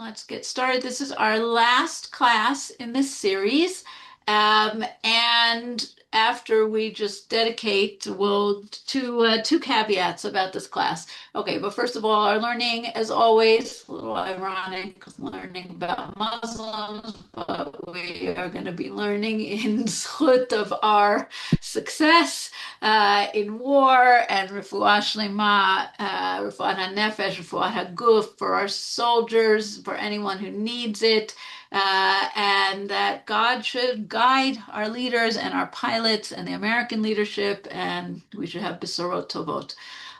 let's get started. This is our last class in this series. And after we just dedicate, we'll two caveats about this class. Okay, but first of all, our learning, as always, a little ironic, learning about Muslims, but we are going to be learning in zchut of our success in war and refuah shlema, refuat hanefesh, refuat haguf for our soldiers, for anyone who needs it, and that God should guide our leaders and our pilots and the American leadership, and we should have besorot tovot.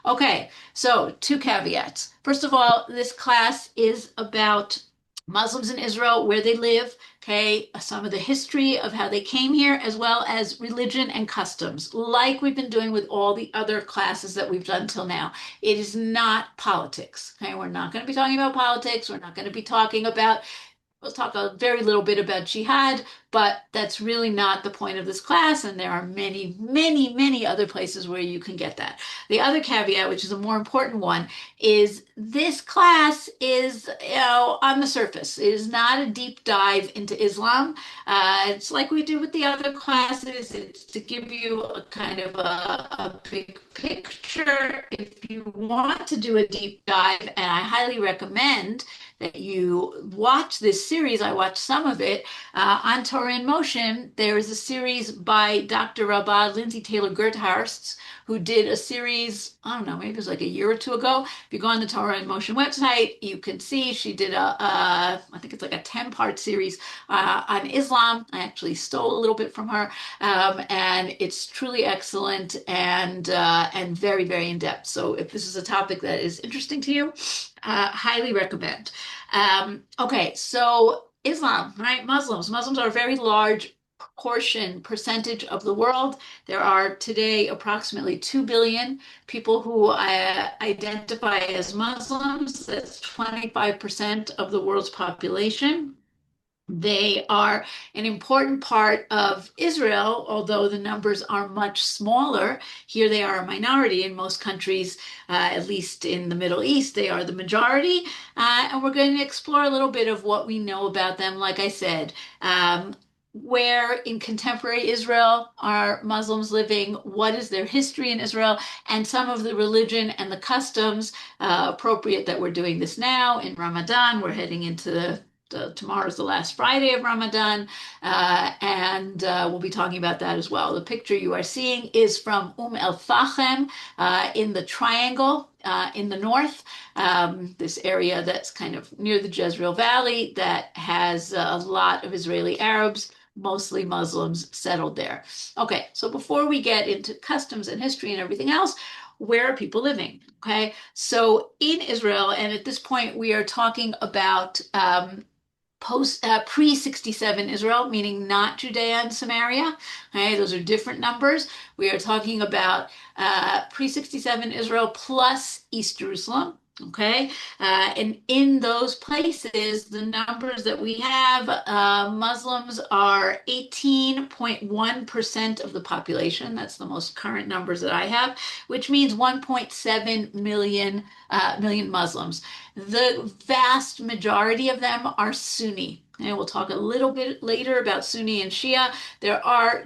Okay, so two caveats. First of all, this class is about Muslims in Israel, where they live, okay, some of the history of how they came here, as well as religion and customs, like we've been doing with all the other classes that we've done till now. It is not politics, okay? We're not going to be talking about politics. We're not going to be talking about we'll talk a very little bit about jihad, but that's really not the point of this class, and there are many, many, many other places where you can get that. The other caveat, which is a more important one, is this class is, on the surface. It is not a deep dive into Islam. It's like we do with the other classes. It's to give you a kind of a big picture. If you want to do a deep dive, and I highly recommend that you watch this series. I watched some of it on Torah in Motion. There is a series by Dr. Rabbah Lindsay Taylor Gertharst, who did a series, I don't know, maybe it was like a year or two ago. If you go on the Torah in Motion website, you can see she did I think it's like a 10-part series on Islam. I actually stole a little bit from her, and it's truly excellent and very, very in depth. So if this is a topic that is interesting to you, highly recommend. Okay, so Islam, right? Muslims. Muslims are a very large percentage of the world. There are today approximately 2 billion people who identify as Muslims. That's 25% of the world's population. They are an important part of Israel, although the numbers are much smaller. Here they are a minority in most countries, at least in the Middle East, they are the majority. And we're going to explore a little bit of what we know about them, like I said. Where in contemporary Israel are Muslims living? What is their history in Israel? And some of the religion and the customs appropriate that we're doing this now in Ramadan. We're heading into tomorrow's the last Friday of Ramadan, and we'll be talking about that as well. The picture you are seeing is from El Fachem in the Triangle in the north, this area that's kind of near the Jezreel Valley that has a lot of Israeli Arabs, mostly Muslims, settled there. Okay, so before we get into customs and history and everything else, where are people living? Okay, so in Israel, and at this point we are talking about post pre 67 Israel, meaning not Judea and Samaria. Okay, those are different numbers. We are talking about pre 67 Israel plus East Jerusalem. Okay, and in those places, the numbers that we have, Muslims are 18.1% of the population. That's the most current numbers that I have, which means 1.7 million Muslims. The vast majority of them are Sunni. And we'll talk a little bit later about Sunni and Shia. There are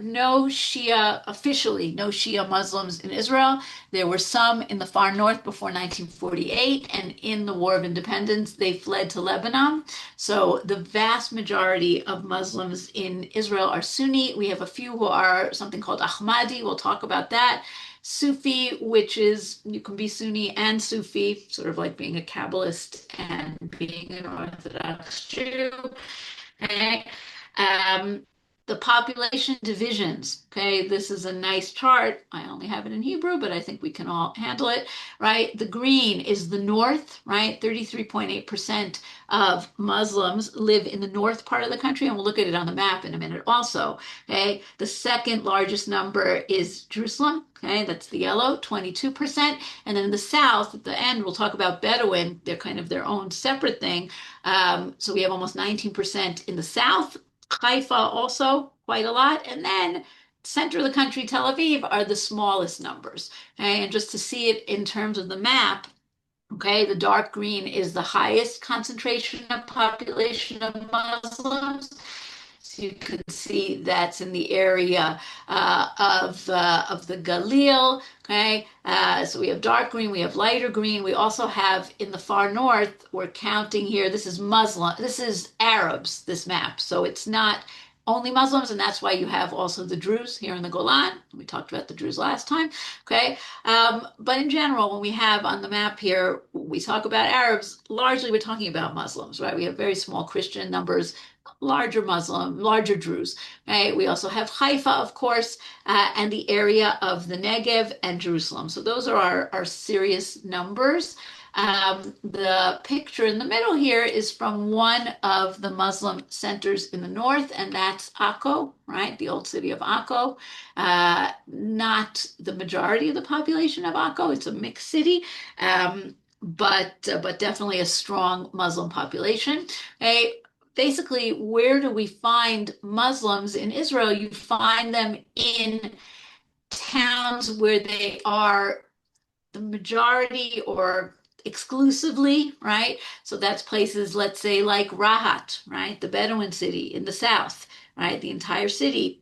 officially no Shia Muslims in Israel. There were some in the far north before 1948, and in the War of Independence, they fled to Lebanon. So the vast majority of Muslims in Israel are Sunni. We have a few who are something called Ahmadi. We'll talk about that. Sufi, which is you can be Sunni and Sufi, sort of like being a Kabbalist and being an Orthodox Jew. Okay. Um, the population divisions. Okay, this is a nice chart. I only have it in Hebrew, but I think we can all handle it, right? The green is the north, right? 33.8% of Muslims live in the north part of the country, and we'll look at it on the map in a minute also. Okay, the second largest number is Jerusalem. Okay, that's the yellow, 22%. And then the south, at the end, we'll talk about Bedouin. They're kind of their own separate thing. So we have almost 19% in the south. Haifa also quite a lot. And then center of the country, Tel Aviv, are the smallest numbers. Okay? And just to see it in terms of the map, Okay, the dark green is the highest concentration of population of Muslims. So you can see that's in the area of the Galil. Okay, so we have dark green, we have lighter green. We also have in the far north. We're counting here. This is Muslim. This is Arabs. This map. So it's not only Muslims, and that's why you have also the Druze here in the Golan. We talked about the Druze last time. Okay, but in general, when we have on the map here, we talk about Arabs. Largely, we're talking about Muslims, right? We have very small Christian numbers, larger Muslim, larger Druze. Right? We also have Haifa, of course, and the area of the Negev and Jerusalem. So those are our serious numbers. The picture in the middle here is from one of the Muslim centers in the north, and that's Akko, right? The old city of Akko. Not the majority of the population of Akko, it's a mixed city. But definitely a strong Muslim population. Okay, basically, where do we find Muslims in Israel? You find them in towns where they are the majority or exclusively, right? So that's places, let's say, like Rahat, right? The Bedouin city in the south, right? The entire city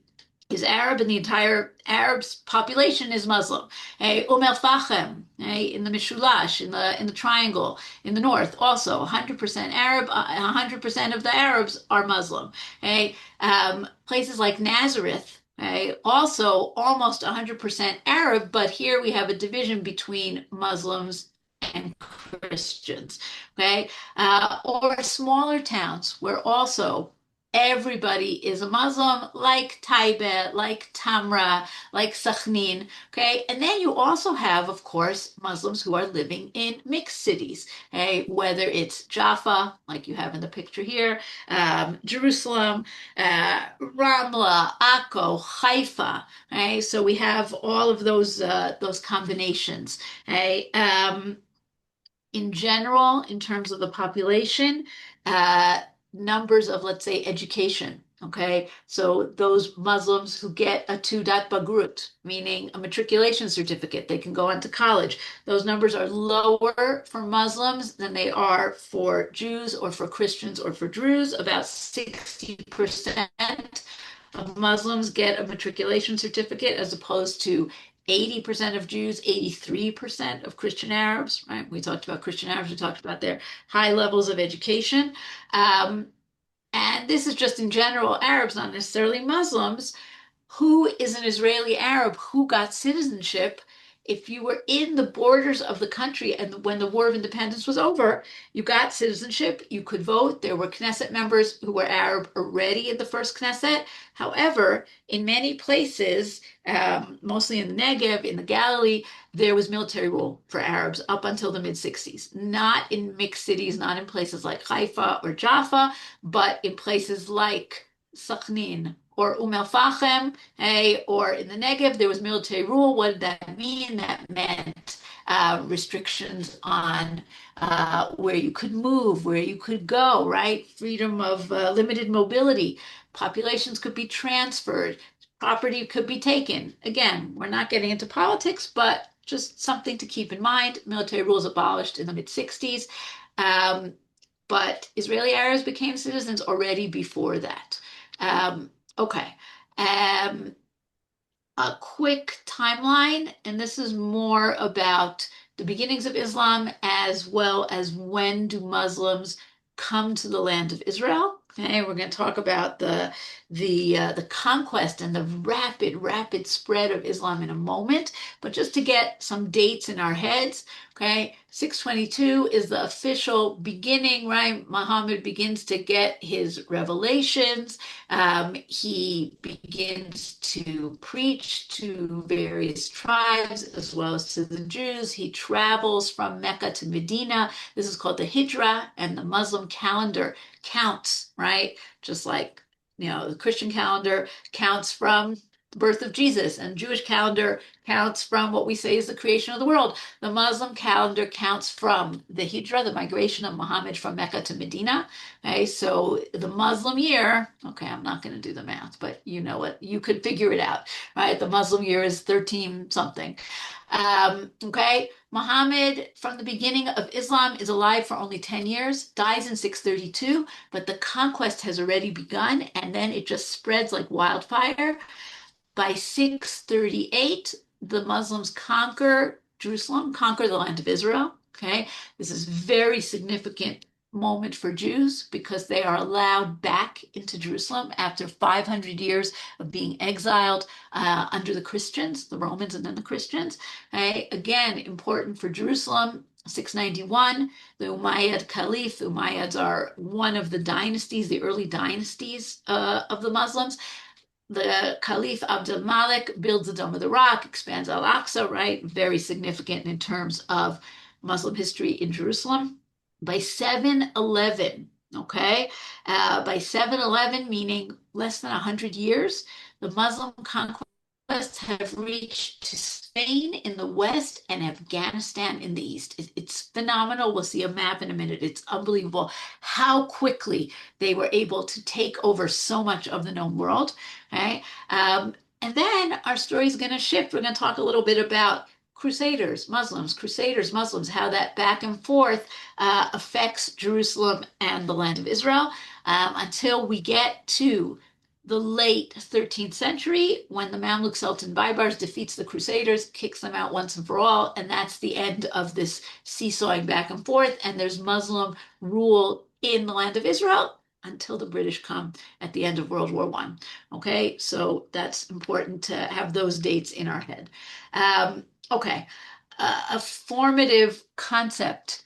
is Arab and the entire Arab's population is Muslim. Hey, El Fachem, hey, in the Mishulash, in the Triangle, in the north, also 100% Arab, 100% of the Arabs are Muslim. Hey, places like Nazareth, okay, also almost 100% Arab, but here we have a division between Muslims and Christians, okay? Or smaller towns where also everybody is a Muslim, like Taibe, like Tamra, like Sakhnin, okay? And then you also have, of course, Muslims who are living in mixed cities, okay? Whether it's Jaffa, like you have in the picture here, Jerusalem, Ramla, Akko, Haifa, okay? So we have all of those combinations, okay? In general, in terms of the population, uh, numbers of, let's say, education. Okay, so those Muslims who get a Tudat Bagrut, meaning a matriculation certificate, they can go on to college. Those numbers are lower for Muslims than they are for Jews or for Christians or for Druze. About 60% of Muslims get a matriculation certificate as opposed to 80% of Jews, 83% of Christian Arabs, right? We talked about Christian Arabs, we talked about their high levels of education. Um, and this is just in general Arabs, not necessarily Muslims. Who is an Israeli Arab who got citizenship? If you were in the borders of the country and when the War of Independence was over, you got citizenship, you could vote. There were Knesset members who were Arab already in the first Knesset. However, in many places, mostly in the Negev, in the Galilee, there was military rule for Arabs up until the mid 60s. Not in mixed cities, not in places like Haifa or Jaffa, but in places like Sakhnin or El Fachem, or in the Negev, there was military rule. What did that mean? That meant restrictions on where you could move, where you could go, right? Freedom of limited mobility. Populations could be transferred. Property could be taken. Again, we're not getting into politics, but just something to keep in mind. Military rules abolished in the mid 60s. Um, but Israeli Arabs became citizens already before that. Okay. Um, a quick timeline, and this is more about the beginnings of Islam as well as when do Muslims come to the land of Israel. Okay, we're going to talk about the conquest and the rapid spread of Islam in a moment. But just to get some dates in our heads, okay, 622 is the official beginning, right? Muhammad begins to get his revelations. He begins to preach to various tribes as well as to the Jews. He travels from Mecca to Medina. This is called the Hijra, and the Muslim calendar counts, right? Just like, the Christian calendar counts from the birth of Jesus, and Jewish calendar counts from what we say is the creation of the world. The Muslim calendar counts from the Hijra, the migration of Muhammad from Mecca to Medina. Okay, so the Muslim year, okay, I'm not going to do the math, but you know it, you could figure it out, right? The Muslim year is 13 something. Okay, Muhammad from the beginning of Islam is alive for only 10 years, dies in 632, but the conquest has already begun, and then it just spreads like wildfire. By 638, the Muslims conquer Jerusalem, conquer the land of Israel. Okay, this is very significant moment for Jews because they are allowed back into Jerusalem after 500 years of being exiled under the Christians, the Romans and then the Christians. Okay? Again, important for Jerusalem. 691, the Umayyad Caliph. The Umayyads are one of the dynasties, the early dynasties of the Muslims. The Caliph Abdul Malik builds the Dome of the Rock, expands Al Aqsa, right? Very significant in terms of Muslim history in Jerusalem. By 711, okay, by 711, meaning less than 100 years, the Muslim conquest have reached to Spain in the west and Afghanistan in the east. It's phenomenal. We'll see a map in a minute. It's unbelievable how quickly they were able to take over so much of the known world. Okay. And then our story is going to shift. We're going to talk a little bit about Crusaders, Muslims, how that back and forth affects Jerusalem and the land of Israel until we get to the late 13th century when the Mamluk Sultan Baybars defeats the Crusaders, kicks them out once and for all, and that's the end of this seesawing back and forth. And there's Muslim rule in the land of Israel until the British come at the end of World War I. Okay, so that's important to have those dates in our head. Okay, a formative concept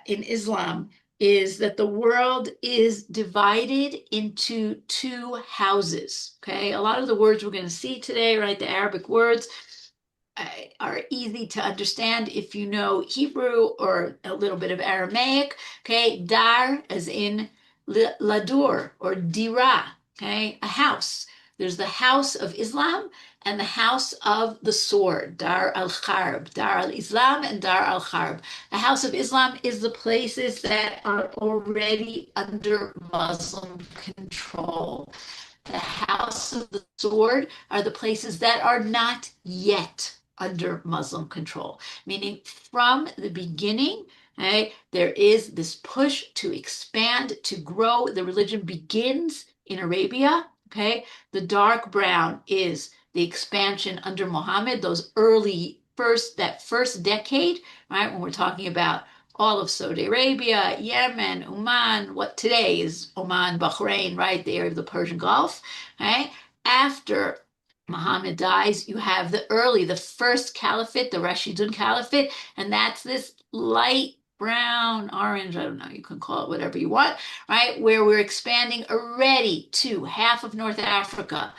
in Islam is that the world is divided into two houses. Okay, a lot of the words we're going to see today, right, the Arabic words, are easy to understand if you know Hebrew or a little bit of Aramaic. Okay, dar as in ladur or dira, okay, a house. There's the house of Islam and the house of the sword, Dar al-Harb, Dar al-Islam and Dar al-Harb. The house of Islam is the places that are already under Muslim control. The house of the sword are the places that are not yet under Muslim control, meaning from the beginning, okay, there is this push to expand, to grow. The religion begins in Arabia, okay? The dark brown is the expansion under Muhammad, those early that first decade, right? When we're talking about all of Saudi Arabia, Yemen, Oman, what today is Oman, Bahrain, right? The area of the Persian Gulf, right? After Muhammad dies, you have the first caliphate, the Rashidun Caliphate, and that's this light brown, orange, I don't know, you can call it whatever you want, right? Where we're expanding already to half of North Africa,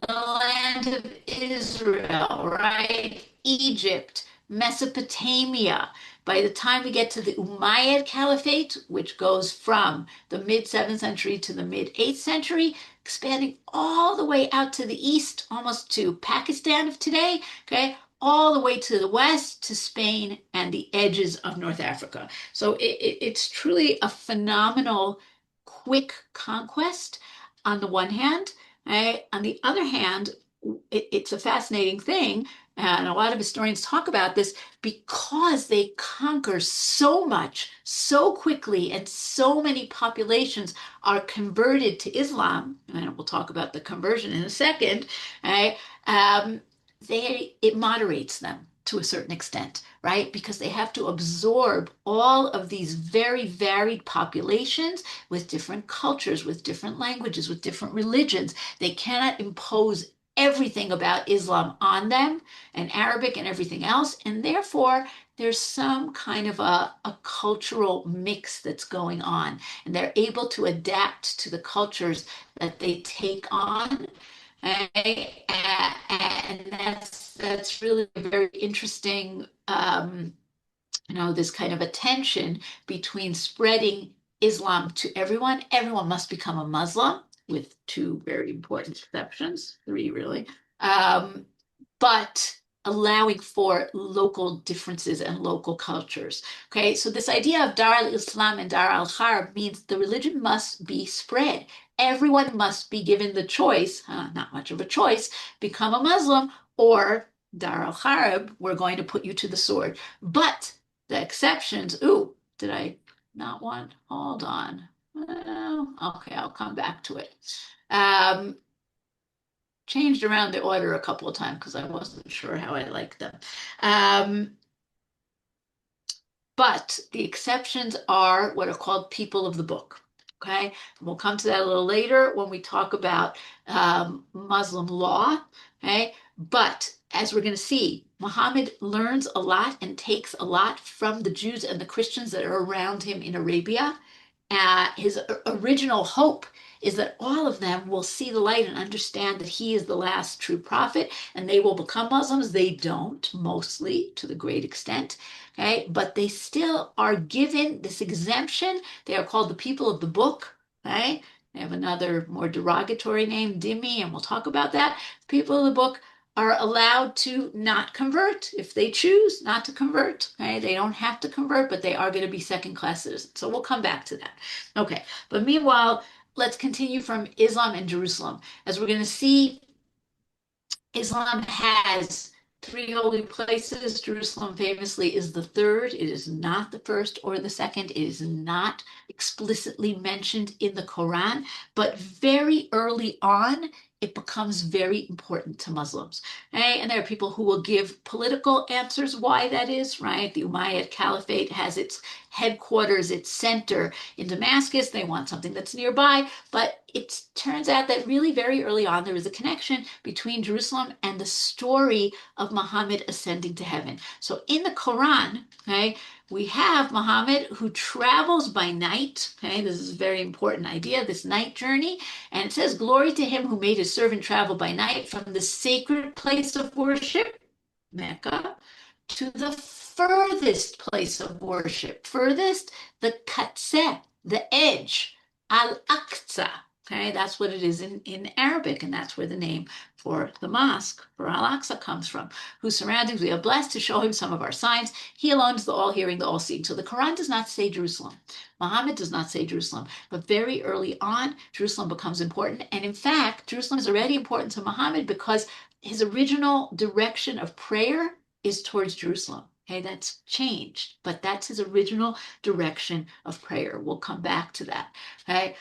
the land of Israel, right? Egypt, Mesopotamia. By the time we get to the Umayyad Caliphate, which goes from the mid 7th century to the mid 8th century, expanding all the way out to the east, almost to Pakistan of today, okay, all the way to the west to Spain and the edges of North Africa. So it's truly a phenomenal, quick conquest on the one hand. Right? On the other hand, it's a fascinating thing, and a lot of historians talk about this because they conquer so much so quickly, and so many populations are converted to Islam. And we'll talk about the conversion in a second. Right? It moderates them to a certain extent, right? Because they have to absorb all of these very varied populations with different cultures, with different languages, with different religions. They cannot impose everything about Islam on them, and Arabic and everything else. And therefore, there's some kind of a cultural mix that's going on. And they're able to adapt to the cultures that they take on. And that's really a very interesting, this kind of a tension between spreading Islam to everyone. Everyone must become a Muslim, with two very important exceptions, three really. um, but allowing for local differences and local cultures. Okay, so this idea of Dar al-Islam and Dar al-Harb means the religion must be spread. Everyone must be given the choice, not much of a choice, become a Muslim or Dar al-Harb, we're going to put you to the sword. But the exceptions, ooh, did I not want? Hold on. Okay, I'll come back to it. Um, Changed around the order a couple of times because I wasn't sure how I liked them. Um, but the exceptions are what are called people of the book. Okay, and we'll come to that a little later when we talk about Muslim law. Okay, but as we're going to see, Muhammad learns a lot and takes a lot from the Jews and the Christians that are around him in Arabia. His original hope is that all of them will see the light and understand that he is the last true prophet and they will become Muslims. They don't, mostly to the great extent. Okay, but they still are given this exemption. They are called the people of the book. Okay, they have another more derogatory name, Dhimmi, and we'll talk about that. People of the book are allowed to not convert if they choose not to convert. Okay, they don't have to convert, but they are going to be second-class citizens. So we'll come back to that. Okay, but meanwhile, let's continue from Islam and Jerusalem. As we're going to see, Islam has three holy places. Jerusalem famously is the third. It is not the first or the second. It is not explicitly mentioned in the Quran, but very early on, it becomes very important to Muslims. Okay? And there are people who will give political answers why that is, right? The Umayyad Caliphate has its headquarters, its center in Damascus. They want something that's nearby, but it turns out that really very early on there is a connection between Jerusalem and the story of Muhammad ascending to heaven. So in the Quran, okay, we have Muhammad who travels by night. Okay, this is a very important idea, this night journey. And it says, glory to him who made his servant travel by night from the sacred place of worship, Mecca, to the furthest place of worship. Furthest, the Katseh, the edge, Al-Aqsa. Okay, that's what it is in Arabic, and that's where the name for the mosque, for Al-Aqsa, comes from. Whose surroundings we are blessed to show him some of our signs. He alone is the all-hearing, the all-seeing. So the Quran does not say Jerusalem. Muhammad does not say Jerusalem. But very early on, Jerusalem becomes important. And in fact, Jerusalem is already important to Muhammad because his original direction of prayer is towards Jerusalem. Okay, that's changed, but that's his original direction of prayer. We'll come back to that. Okay.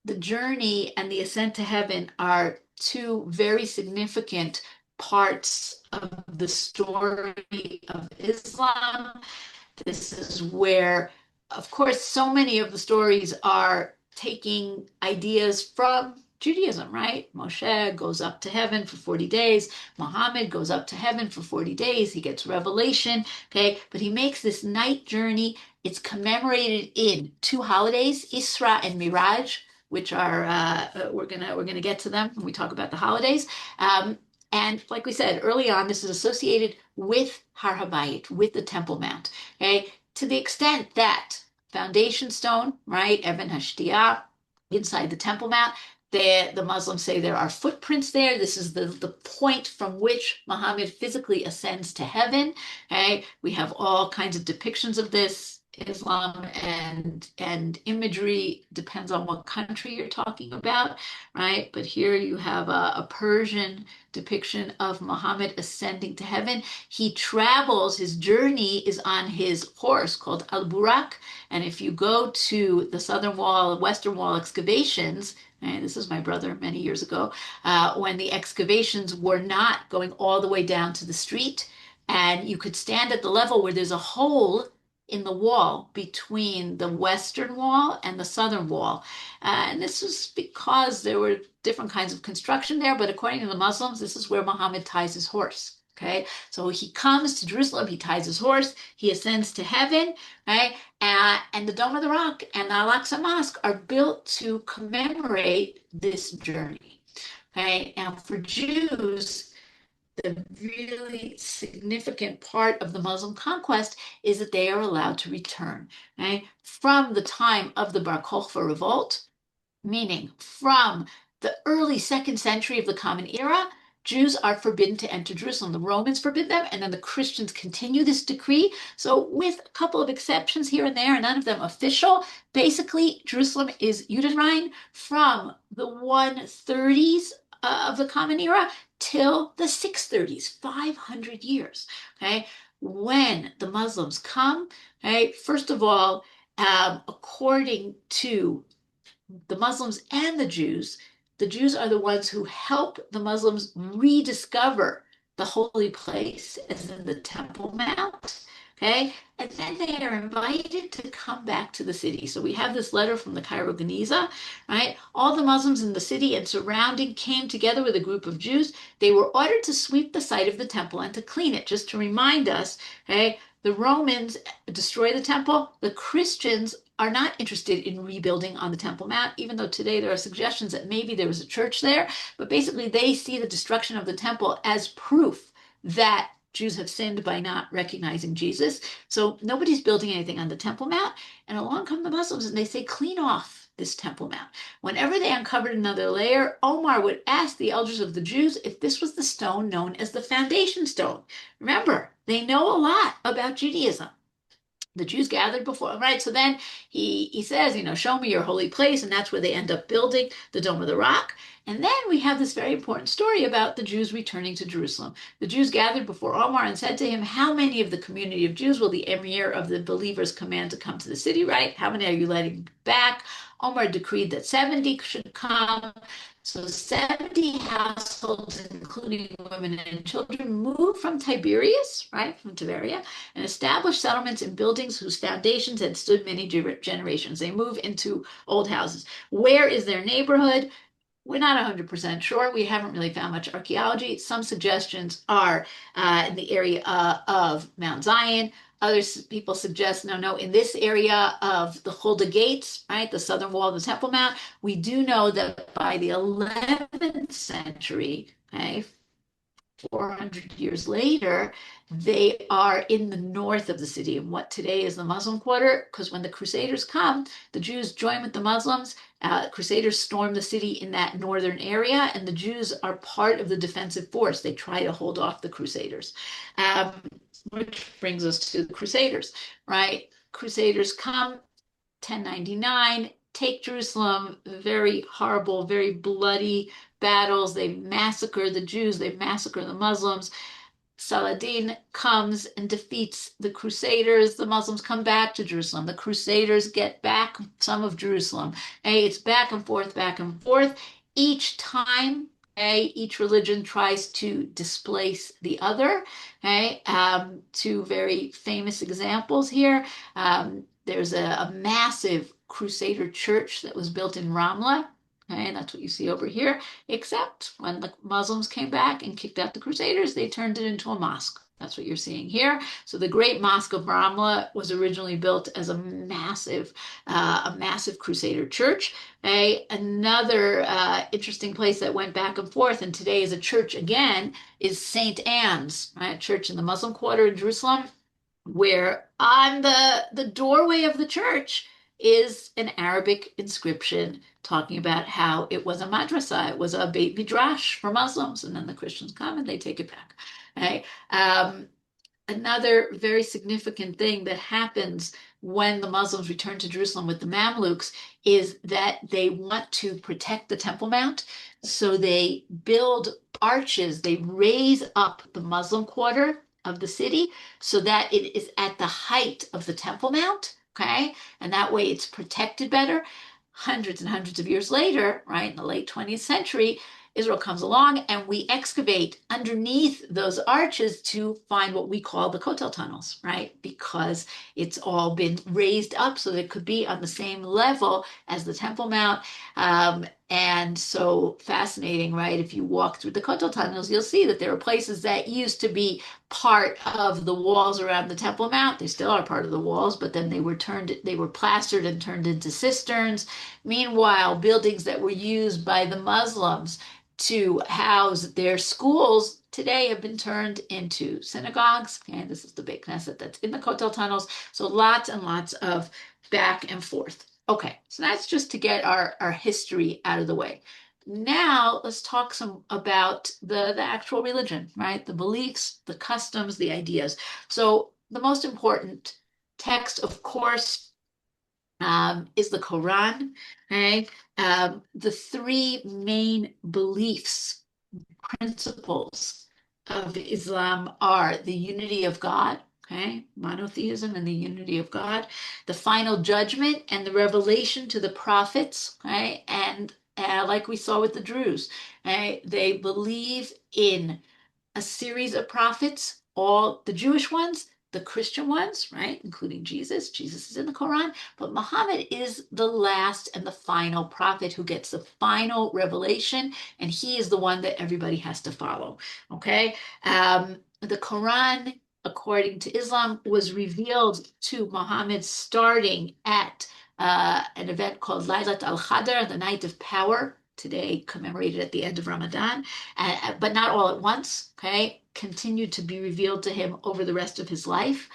The journey and the ascent to heaven are two very significant parts of the story of Islam. This is where, of course, so many of the stories are taking ideas from Judaism, right? Moshe goes up to heaven for 40 days. Muhammad goes up to heaven for 40 days. He gets revelation, okay? But he makes this night journey. It's commemorated in two holidays, Isra and Miraj, which are we're gonna get to them when we talk about the holidays. And like we said early on, this is associated with Har HaBayit, with the Temple Mount. Okay, to the extent that foundation stone, right, Eben Hashtiyah, inside the Temple Mount, the Muslims say there are footprints there. This is the point from which Muhammad physically ascends to heaven. Okay, we have all kinds of depictions of this. Islam and imagery depends on what country you're talking about, right? But here you have a Persian depiction of Muhammad ascending to heaven. He travels, his journey is on his horse called Al-Burak. And if you go to the southern wall and western wall excavations, and this is my brother many years ago, when the excavations were not going all the way down to the street, and you could stand at the level where there's a hole in the wall between the western wall and the southern wall. And this was because there were different kinds of construction there, but according to the Muslims, this is where Muhammad ties his horse. Okay, so he comes to Jerusalem, he ties his horse, he ascends to heaven, right? And the Dome of the Rock and the Al-Aqsa Mosque are built to commemorate this journey. Okay, now for Jews, the really significant part of the Muslim conquest is that they are allowed to return. Right? From the time of the Bar Kokhba revolt, meaning from the early second century of the Common Era, Jews are forbidden to enter Jerusalem. The Romans forbid them, and then the Christians continue this decree. So, with a couple of exceptions here and there, none of them official, basically Jerusalem is Judenrein from the 130s of the Common Era till the 630s, 500 years. Okay, when the Muslims come, okay, first of all, according to the Muslims and the Jews are the ones who help the Muslims rediscover the holy place, as in the Temple Mount. Okay, and then they are invited to come back to the city. So we have this letter from the Cairo Geniza, right? All the Muslims in the city and surrounding came together with a group of Jews. They were ordered to sweep the site of the temple and to clean it, just to remind us, okay? The Romans destroy the temple. The Christians are not interested in rebuilding on the Temple Mount, even though today there are suggestions that maybe there was a church there. But basically, they see the destruction of the temple as proof that Jews have sinned by not recognizing Jesus. So nobody's building anything on the Temple Mount. And along come the Muslims and they say, clean off this Temple Mount. Whenever they uncovered another layer, Omar would ask the elders of the Jews if this was the stone known as the foundation stone. Remember, they know a lot about Judaism. The Jews gathered before, right? So then he says, show me your holy place, and that's where they end up building the Dome of the Rock. And then we have this very important story about the Jews returning to Jerusalem. The Jews gathered before Omar and said to him, how many of the community of Jews will the emir of the believers command to come to the city, right? How many are you letting back? Omar decreed that 70 should come. So 70 households, including women and children, moved from Tiberias, right, from Tiberia, and established settlements in buildings whose foundations had stood many generations. They move into old houses. Where is their neighborhood? We're not 100% sure. We haven't really found much archaeology. Some suggestions are in the area of Mount Zion. Other people suggest, no, in this area of the Hulda Gates, right, the southern wall of the Temple Mount. We do know that by the 11th century, okay, 400 years later, they are in the north of the city, in what today is the Muslim quarter, because when the Crusaders come, the Jews join with the Muslims. Crusaders storm the city in that northern area, and the Jews are part of the defensive force. They try to hold off the Crusaders, which brings us to the Crusaders, right? Crusaders come, 1099, take Jerusalem, very horrible, very bloody battles. They massacre the Jews, they massacre the Muslims. Saladin comes and defeats the Crusaders. The Muslims come back to Jerusalem. The Crusaders get back some of Jerusalem. It's back and forth, back and forth. Each time, each religion tries to displace the other. Two very famous examples here. There's a massive Crusader church that was built in Ramla. Okay, and that's what you see over here. Except when the Muslims came back and kicked out the Crusaders, they turned it into a mosque. That's what you're seeing here. So the Great Mosque of Ramla was originally built as a massive Crusader church. Another interesting place that went back and forth, and today is a church again, is St. Anne's, right? A church in the Muslim quarter in Jerusalem, where on the doorway of the church is an Arabic inscription talking about how it was a madrasa, it was a Beit Midrash for Muslims, and then the Christians come and they take it back. Okay? Another very significant thing that happens when the Muslims return to Jerusalem with the Mamluks is that they want to protect the Temple Mount. So they build arches, they raise up the Muslim quarter of the city so that it is at the height of the Temple Mount. Okay. And that way it's protected better. Hundreds and hundreds of years later, right, in the late 20th century, Israel comes along and we excavate underneath those arches to find what we call the Kotel tunnels, right? Because it's all been raised up so that it could be on the same level as the Temple Mount. And so fascinating, right? If you walk through the Kotel tunnels, you'll see that there are places that used to be part of the walls around the Temple Mount. They still are part of the walls, but then they were plastered and turned into cisterns. Meanwhile, buildings that were used by the Muslims to house their schools today have been turned into synagogues. And this is the Beit Knesset that's in the Kotel tunnels. So lots and lots of back and forth. Okay, so that's just to get our history out of the way. Now let's talk some about the actual religion, right? The beliefs, the customs, the ideas. So the most important text, of course, is the Quran. Okay, the three main beliefs, principles of Islam are the unity of God, okay, monotheism and the unity of God, the final judgment and the revelation to the prophets, okay, and like we saw with the Druze, okay, they believe in a series of prophets, all the Jewish ones, the Christian ones, right, including Jesus. Jesus is in the Quran, but Muhammad is the last and the final prophet who gets the final revelation, and he is the one that everybody has to follow. Okay, the Quran, according to Islam, was revealed to Muhammad starting at an event called Laylat al-Qadr, the Night of Power, today commemorated at the end of Ramadan, but not all at once, okay? Continued to be revealed to him over the rest of his life.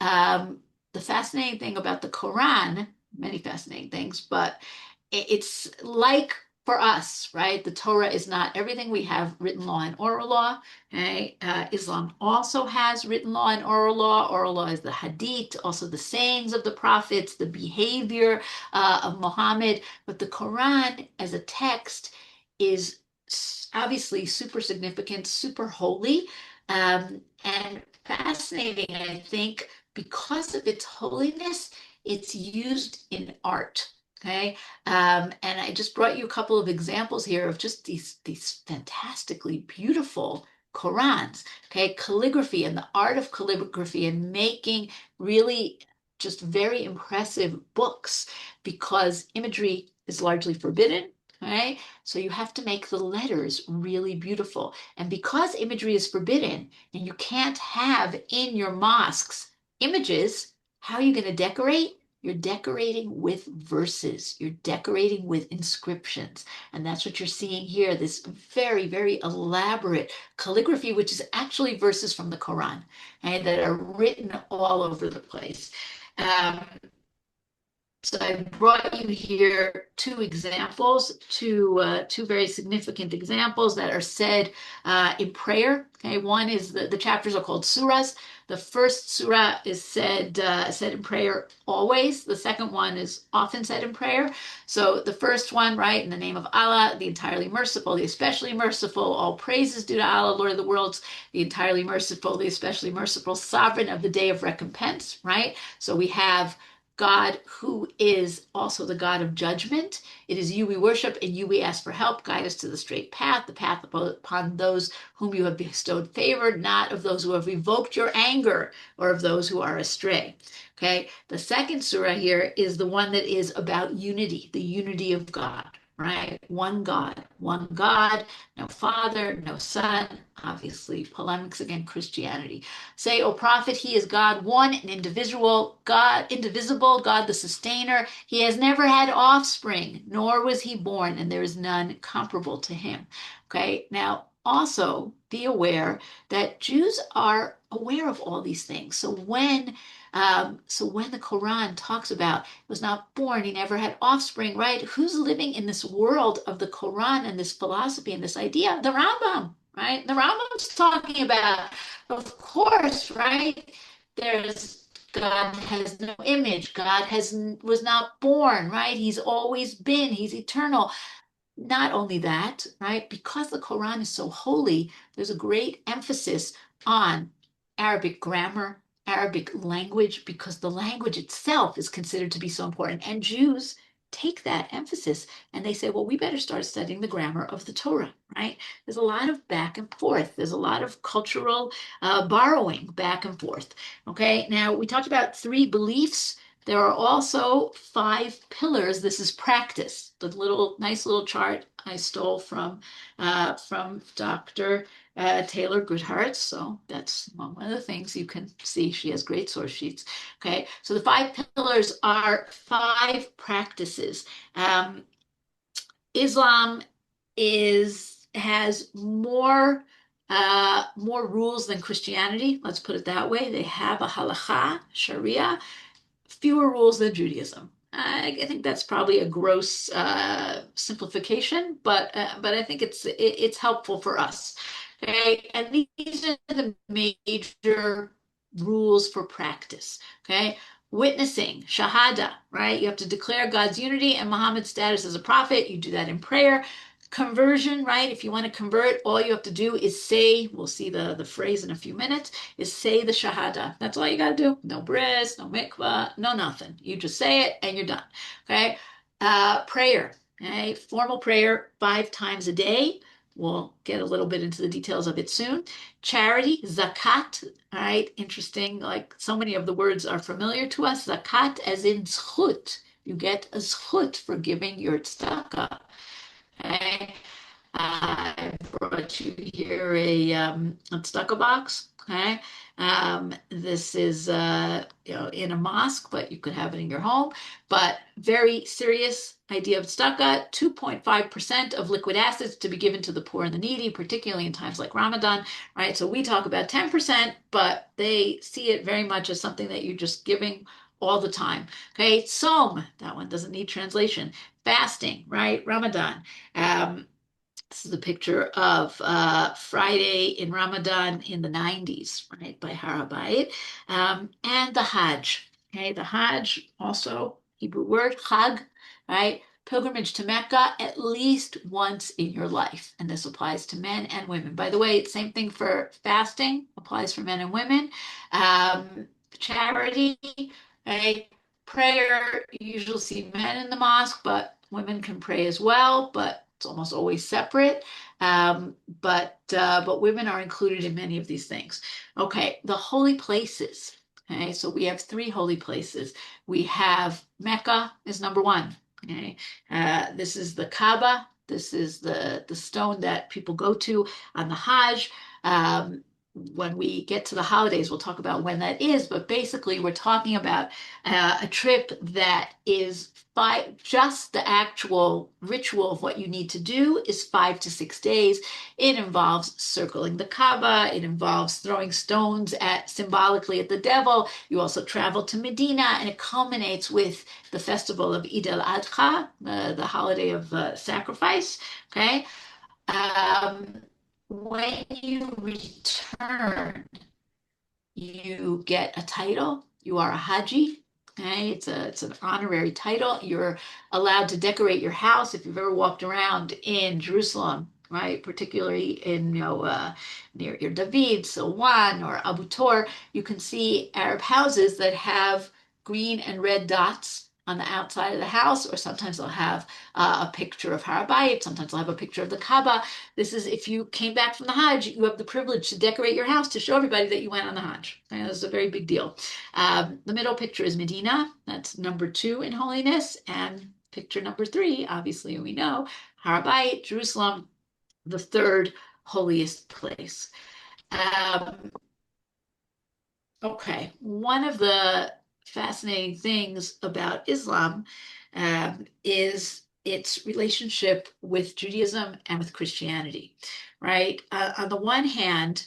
Um, the fascinating thing about the Quran, many fascinating things, but it's like for us, right? The Torah is not everything. We have written law and oral law. Okay? Islam also has written law and oral law. Oral law is the hadith, also the sayings of the prophets, the behavior of Muhammad. But the Quran as a text is obviously super significant, super holy, and fascinating, I think, because of its holiness, it's used in art. Okay. And I just brought you a couple of examples here of just these fantastically beautiful Qurans. Okay. Calligraphy and the art of calligraphy and making really just very impressive books because imagery is largely forbidden. Okay. So you have to make the letters really beautiful. And because imagery is forbidden and you can't have in your mosques images, how are you going to decorate? You're decorating with verses. You're decorating with inscriptions. And that's what you're seeing here, this very, very elaborate calligraphy, which is actually verses from the Quran, and that are written all over the place. Um, so I brought you here two examples, two very significant examples that are said in prayer. Okay, one is the chapters are called surahs. The first surah is said in prayer always. The second one is often said in prayer. So the first one, right, in the name of Allah, the entirely merciful, the especially merciful, all praises due to Allah, Lord of the worlds, the entirely merciful, the especially merciful, sovereign of the day of recompense, right? So we have God, who is also the God of judgment. It is you we worship, and you we ask for help. Guide us to the straight path, the path upon those whom you have bestowed favor, not of those who have revoked your anger or of those who are astray. Okay, the second surah here is the one that is about unity, the unity of God, right? One God, no Father, no Son. Obviously, polemics against Christianity. Say, O prophet, he is God, one and indivisible, God the sustainer. He has never had offspring, nor was he born, and there is none comparable to him. Okay, now also be aware that Jews are aware of all these things. So when the Quran talks about was not born, he never had offspring, right? Who's living in this world of the Quran and this philosophy and this idea? The Rambam, right? The Rambam's talking about, of course, right? There's God has no image. God has was not born, right? He's always been. He's eternal. Not only that, right? Because the Quran is so holy, there's a great emphasis on Arabic grammar, Arabic language, because the language itself is considered to be so important. And Jews take that emphasis and they say, well, we better start studying the grammar of the Torah, right? There's a lot of back and forth. There's a lot of cultural borrowing back and forth. Okay, now we talked about three beliefs. There are also five pillars. This is practice. The nice little chart I stole from Dr. Taylor Goodhart. So that's one of the things you can see. She has great source sheets. Okay, so the five pillars are five practices. Islam has more rules than Christianity. Let's put it that way. They have a halakha, Sharia, fewer rules than Judaism. I think that's probably a gross simplification, but I think it's helpful for us. Okay, and these are the major rules for practice. Okay, witnessing, shahada, right? You have to declare God's unity and Muhammad's status as a prophet. You do that in prayer. Conversion, right? If you want to convert, all you have to do is say, we'll see the phrase in a few minutes, is say the Shahada. That's all you got to do. No bris, no mikvah, no nothing. You just say it and you're done. Okay. Prayer. Okay. Formal prayer 5 times a day. We'll get a little bit into the details of it soon. Charity, zakat. All right. Interesting. Like so many of the words are familiar to us. Zakat as in zchut. You get a zchut for giving your tzedakah. Okay. I brought you here a stucco box. Okay. This is in a mosque, but you could have it in your home. But very serious idea of stucco, 2.5% of liquid acids to be given to the poor and the needy, particularly in times like Ramadan, right? So we talk about 10%, but they see it very much as something that you're just giving all the time. Okay. Som, that one doesn't need translation. Fasting, right? Ramadan. This is a picture of Friday in Ramadan in the 90s, right, by Harabayit. And the Hajj. Okay, the Hajj, also Hebrew word, Chag, right? Pilgrimage to Mecca at least once in your life. And this applies to men and women. By the way, same thing for fasting, applies for men and women. Charity, right? Prayer, you usually see men in the mosque, but women can pray as well, but it's almost always separate. But women are included in many of these things. Okay, the holy places. Okay, so we have 3 holy places. We have Mecca is number one. Okay, this is the Kaaba. This is the stone that people go to on the Hajj. When we get to the holidays, we'll talk about when that is. But basically, we're talking about a trip that is just the actual ritual of what you need to do is 5 to 6 days. It involves circling the Kaaba. It involves throwing stones at symbolically at the devil. You also travel to Medina, and it culminates with the festival of Eid al-Adha, the holiday of sacrifice. Okay. When you return, you get a title. You are a Haji. Okay, it's an honorary title. You're allowed to decorate your house if you've ever walked around in Jerusalem, right? Particularly in near your David, Silwan, or Abu Tor, you can see Arab houses that have green and red dots on the outside of the house, or sometimes they'll have a picture of Har Bayit, sometimes they'll have a picture of the Kaaba. This is if you came back from the Hajj, you have the privilege to decorate your house to show everybody that you went on the Hajj. And this is a very big deal. The middle picture is Medina. That's number 2 in holiness. And picture number 3, obviously we know, Har Bayit, Jerusalem, the third holiest place. Um, Okay, one of the fascinating things about Islam is its relationship with Judaism and with Christianity, right? On the one hand,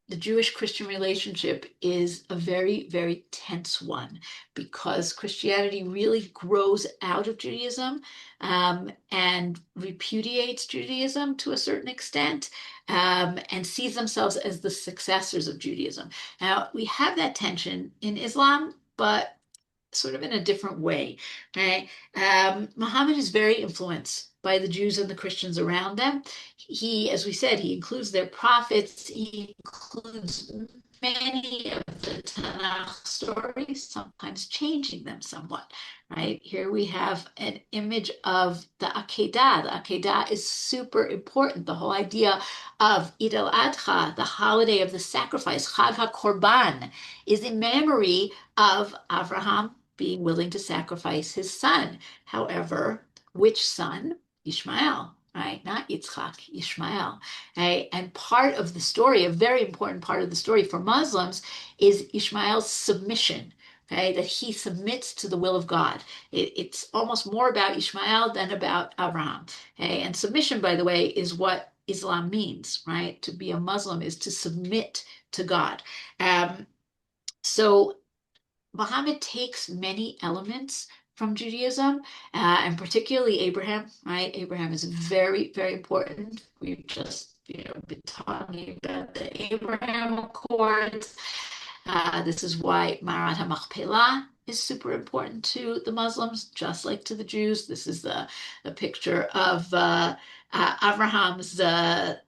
the Jewish-Christian relationship is a very, very tense one because Christianity really grows out of Judaism and repudiates Judaism to a certain extent and sees themselves as the successors of Judaism. Now, we have that tension in Islam, but sort of in a different way, right? Muhammad is very influenced by the Jews and the Christians around them. He, as we said, he includes their prophets. He includes many of the Tanakh stories, sometimes changing them somewhat, right? Here we have an image of the Akedah. The Akedah is super important. The whole idea of Eid al-Adha, the holiday of the sacrifice, Chag HaKorban, is in memory of Abraham being willing to sacrifice his son. However, which son? Ishmael, right? Not Yitzchak, Ishmael. Right? And part of the story, a very important part of the story for Muslims, is Ishmael's submission. Okay, that he submits to the will of God. It's almost more about Ishmael than about Abraham. Okay, and submission, by the way, is what Islam means, right? To be a Muslim is to submit to God. So Muhammad takes many elements from Judaism, and particularly Abraham, right? Abraham is very, very important. We've just, been talking about the Abraham Accords. This is why Marat HaMachpelah is super important to the Muslims, just like to the Jews. This is the picture of Abraham's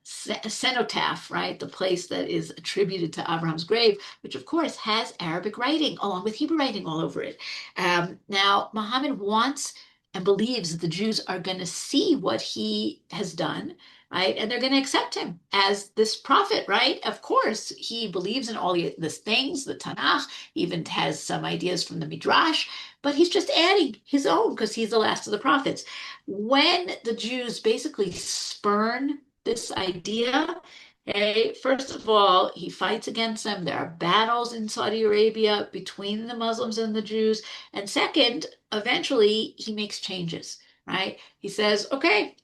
cenotaph, right? The place that is attributed to Abraham's grave, which of course has Arabic writing along with Hebrew writing all over it. Now, Muhammad wants and believes that the Jews are going to see what he has done, right? And they're going to accept him as this prophet, right? Of course, he believes in all these things, the Tanakh, even has some ideas from the Midrash, but he's just adding his own because he's the last of the prophets. When the Jews basically spurn this idea, okay, first of all, he fights against them. There are battles in Saudi Arabia between the Muslims and the Jews. And second, eventually he makes changes, right? He says, okay,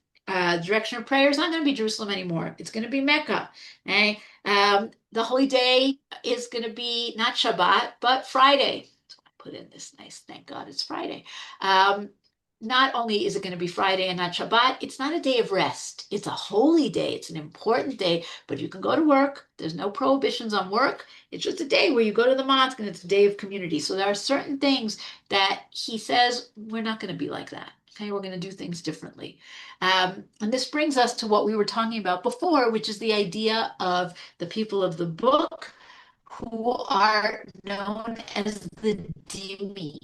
direction of prayer is not going to be Jerusalem anymore. It's going to be Mecca. Okay? The holy day is going to be not Shabbat, but Friday. So I put in this nice, thank God it's Friday. Not only is it going to be Friday and not Shabbat, it's not a day of rest. It's a holy day. It's an important day, but you can go to work. There's no prohibitions on work. It's just a day where you go to the mosque and it's a day of community. So there are certain things that he says, we're not going to be like that. Okay, we're going to do things differently. And this brings us to what we were talking about before, which is the idea of the people of the book who are known as the dhimmi.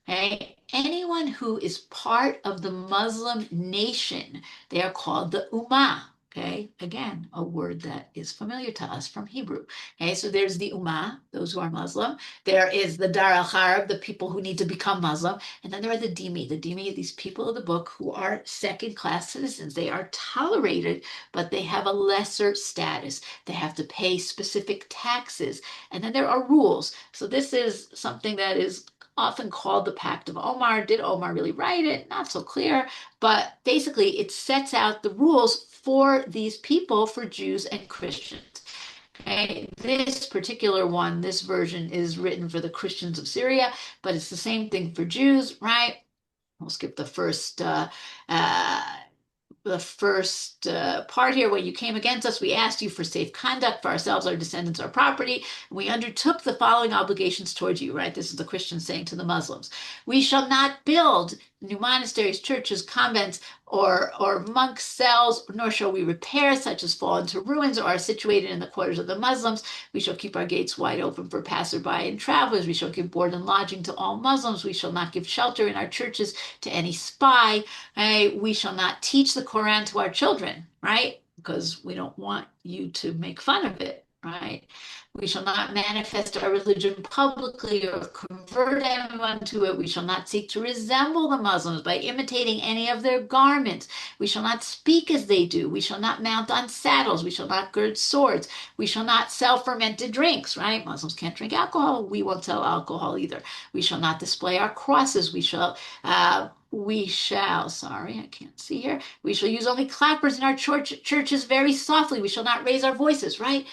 Okay? Anyone who is part of the Muslim nation, they are called the Ummah. Okay, again, a word that is familiar to us from Hebrew. Okay, so there's the Ummah, those who are Muslim. There is the Dar al-Harb, the people who need to become Muslim. And then there are the Dhimmi. The Dhimmi are these people of the book who are second-class citizens. They are tolerated, but they have a lesser status. They have to pay specific taxes. And then there are rules. So this is something that is often called the Pact of Omar. Did Omar really write it? Not so clear. But basically, it sets out the rules for these people, for Jews and Christians. Okay, this particular one, this version is written for the Christians of Syria, but it's the same thing for Jews, right? We'll skip the first part here. When you came against us, we asked you for safe conduct for ourselves, our descendants, our property. And we undertook the following obligations towards you, right? This is the Christians saying to the Muslims. We shall not build new monasteries, churches, convents, or monk cells, nor shall we repair such as fall into ruins or are situated in the quarters of the Muslims. We shall keep our gates wide open for passerby and travelers. We shall give board and lodging to all Muslims. We shall not give shelter in our churches to any spy. Right? We shall not teach the Quran to our children, right? Because we don't want you to make fun of it, right? We shall not manifest our religion publicly or convert anyone to it. We shall not seek to resemble the Muslims by imitating any of their garments. We shall not speak as they do. We shall not mount on saddles. We shall not gird swords. We shall not sell fermented drinks, right? Muslims can't drink alcohol. We won't sell alcohol either. We shall not display our crosses. Sorry, I can't see here. We shall use only clappers in our churches very softly. We shall not raise our voices, right?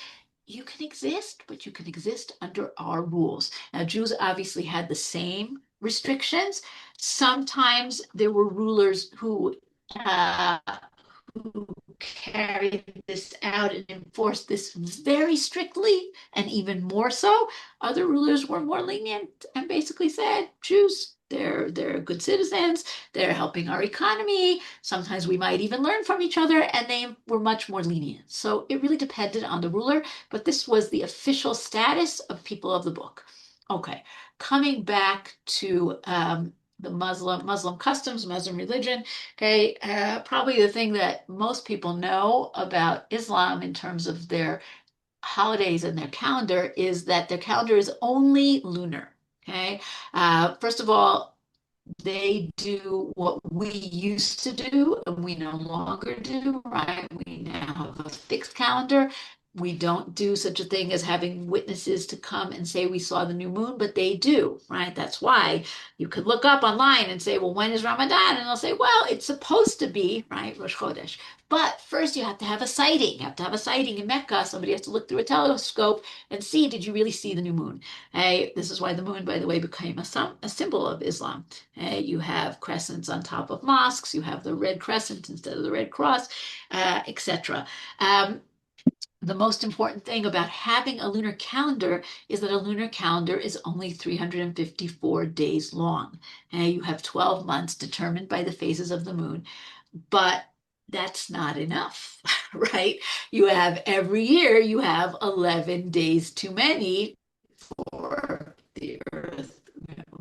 You can exist, but you can exist under our rules. Now, Jews obviously had the same restrictions. Sometimes there were rulers uh, who carried this out and enforced this very strictly, and even more so. Other rulers were more lenient and basically said, Jews, they're good citizens, they're helping our economy. Sometimes we might even learn from each other, and they were much more lenient. So it really depended on the ruler, but this was the official status of people of the book. Okay, coming back to the Muslim customs, Muslim religion. Okay, probably the thing that most people know about Islam in terms of their holidays and their calendar is that their calendar is only lunar. Okay, first of all, they do what we used to do and we no longer do, right? We now have a fixed calendar. We don't do such a thing as having witnesses to come and say we saw the new moon, but they do, right? That's why you could look up online and say, well, when is Ramadan? And they'll say, well, it's supposed to be, right, Rosh Chodesh. But first you have to have a sighting. You have to have a sighting in Mecca. Somebody has to look through a telescope and see, did you really see the new moon? Hey, this is why the moon, by the way, became a symbol of Islam. Hey, you have crescents on top of mosques. You have the red crescent instead of the red cross, etc. The most important thing about having a lunar calendar is that a lunar calendar is only 354 days long. And you have 12 months determined by the phases of the moon, but that's not enough, right? You have every year, you have 11 days too many for the Earth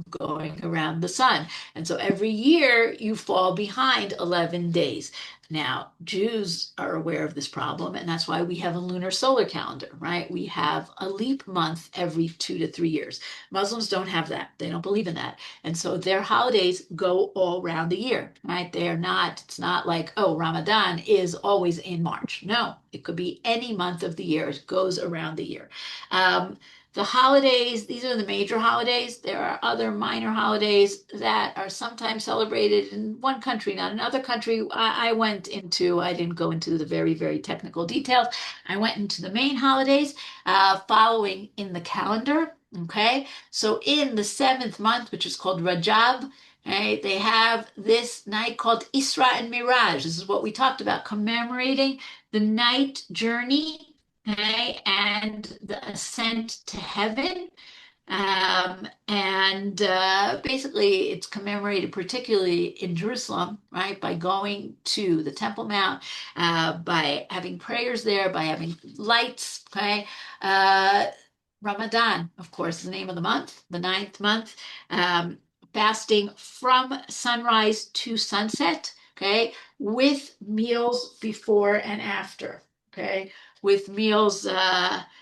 going around the sun. And so every year you fall behind 11 days. Now, Jews are aware of this problem, and that's why we have a lunar solar calendar, right? We have a leap month every 2 to 3 years. Muslims don't have that. They don't believe in that. And so their holidays go all around the year, right? They are not, it's not like, oh, Ramadan is always in March. No, it could be any month of the year. It goes around the year. The holidays, these are the major holidays. There are other minor holidays that are sometimes celebrated in one country, not another country. I didn't go into the very, very technical details. I went into the main holidays following in the calendar. Okay. So in the seventh month, which is called Rajab, right, they have this night called Isra and Miraj. This is what we talked about, commemorating the night journey, okay, and the ascent to heaven. And basically, it's commemorated particularly in Jerusalem, right, by going to the Temple Mount, by having prayers there, by having lights, okay. Uh, Ramadan, of course, is the name of the month, the ninth month, um, fasting from sunrise to sunset, okay, with meals before and after, okay, with meals,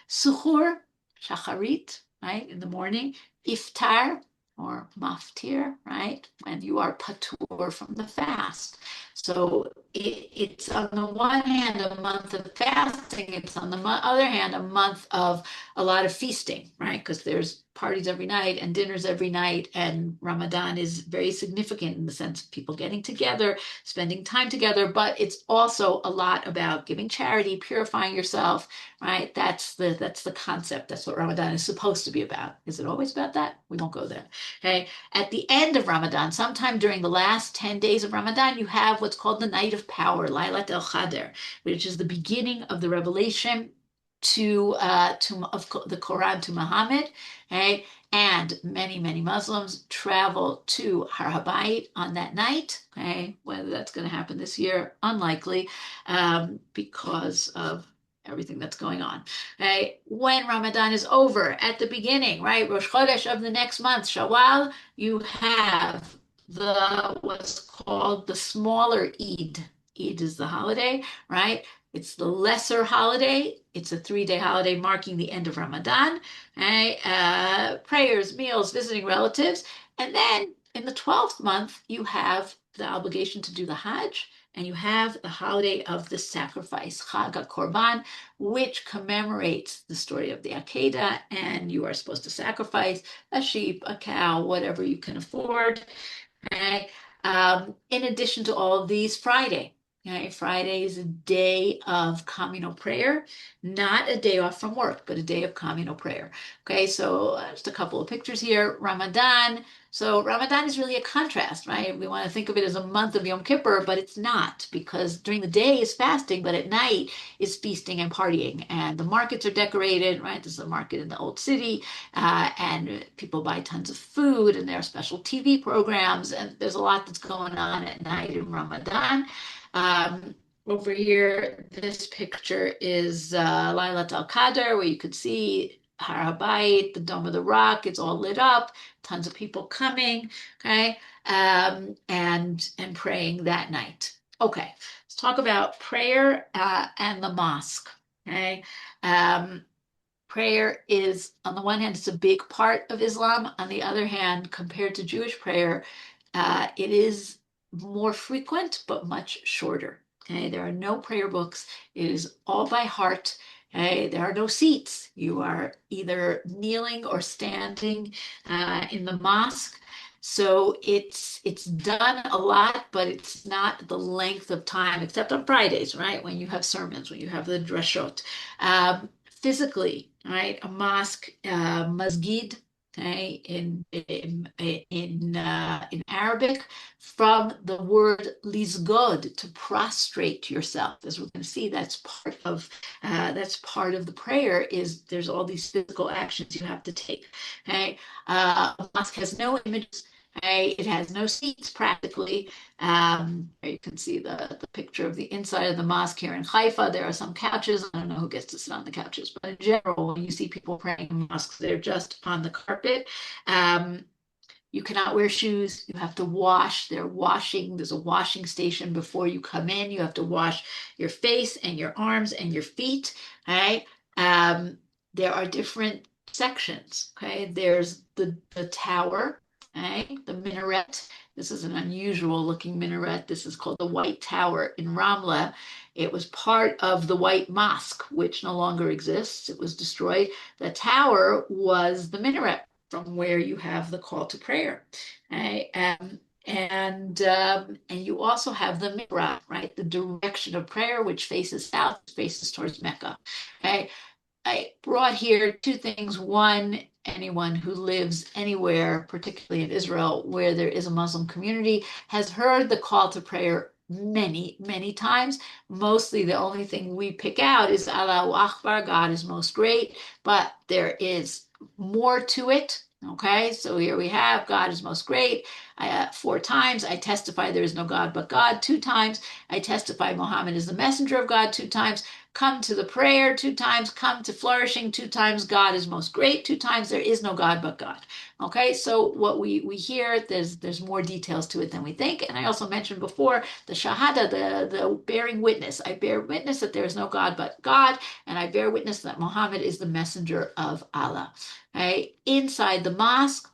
suhoor, shacharit, right, in the morning, iftar or maftir, right, when you are patur from the fast. So it's on the one hand a month of fasting, it's on the other hand a month of a lot of feasting, right? Because there's parties every night and dinners every night, and Ramadan is very significant in the sense of people getting together, spending time together, but it's also a lot about giving charity, purifying yourself, right? That's the concept. That's what Ramadan is supposed to be about. Is it always about that? We won't go there. Okay. At the end of Ramadan, sometime during the last 10 days of Ramadan, you have what's called the Night of Power, Laylat el-Qadr, which is the beginning of the revelation to of the Quran to Muhammad, okay? And many Muslims travel to Har Habayit on that night, okay? Whether that's going to happen this year, unlikely, because of everything that's going on. Okay? When Ramadan is over, at the beginning, right, Rosh Chodesh of the next month, Shawwal, you have the what's called the smaller Eid. Eid is the holiday, right? It's the lesser holiday. It's a 3-day holiday marking the end of Ramadan. Right? Prayers, meals, visiting relatives. And then in the 12th month, you have the obligation to do the Hajj, and you have the holiday of the sacrifice, Chag Korban, which commemorates the story of the Akedah, and you are supposed to sacrifice a sheep, a cow, whatever you can afford. Okay. In addition to all of these, Friday. Okay, Friday is a day of communal prayer, not a day off from work, but a day of communal prayer. Okay, so just a couple of pictures here. Ramadan. So Ramadan is really a contrast, right? We want to think of it as a month of Yom Kippur, but it's not, because during the day is fasting, but at night is feasting and partying. And the markets are decorated, right? There's a market in the old city, and people buy tons of food, and there are special TV programs, and there's a lot that's going on at night in Ramadan. Um, Over here, this picture is Lailat al-Qadr, where you could see Har Habayit, the Dome of the Rock. It's all lit up, tons of people coming, okay, and praying that night. Okay, let's talk about prayer and the mosque. Okay, prayer is, on the one hand, it's a big part of Islam. On the other hand, compared to Jewish prayer, it is more frequent but much shorter. Okay, there are no prayer books. It is all by heart. Okay, there are no seats. You are either kneeling or standing in the mosque. So it's done a lot, but it's not the length of time, except on Fridays, right? When you have sermons, when you have the drashot. Physically, right? A mosque, masjid, okay, in Arabic, from the word lisgod, to prostrate yourself. As we're going to see, that's part of the prayer. Is there's all these physical actions you have to take. Okay, a mosque has no images. Okay? It has no seats practically. You can see the picture of the inside of the mosque here in Haifa. There are some couches. I don't know who gets to sit on the couches, but in general, when you see people praying in mosques, they're just on the carpet. Um, you cannot wear shoes. You have to wash. They're washing. There's a washing station before you come in. You have to wash your face and your arms and your feet. Right? Um, there are different sections. Okay. There's the tower. Okay. The minaret. This is an unusual looking minaret. This is called the White Tower in Ramla. It was part of the White Mosque, which no longer exists. It was destroyed. The tower was the minaret from where you have the call to prayer. Right? And you also have the mihrab, right? The direction of prayer, which faces south, faces towards Mecca. Okay? I brought here two things. One, anyone who lives anywhere, particularly in Israel, where there is a Muslim community, has heard the call to prayer many, many times. Mostly the only thing we pick out is Allahu Akbar, God is most great, but there is more to it. Okay, so here we have God is most great. Four times. I testify there is no God but God. Two times. I testify Muhammad is the messenger of God. Two times. Come to the prayer. Two times. Come to flourishing. Two times. God is most great. Two times. There is no God but God. Okay, so what we hear, there's more details to it than we think. And I also mentioned before the shahada, the bearing witness. I bear witness that there is no God but God, and I bear witness that Muhammad is the messenger of Allah. Right? Inside the mosque,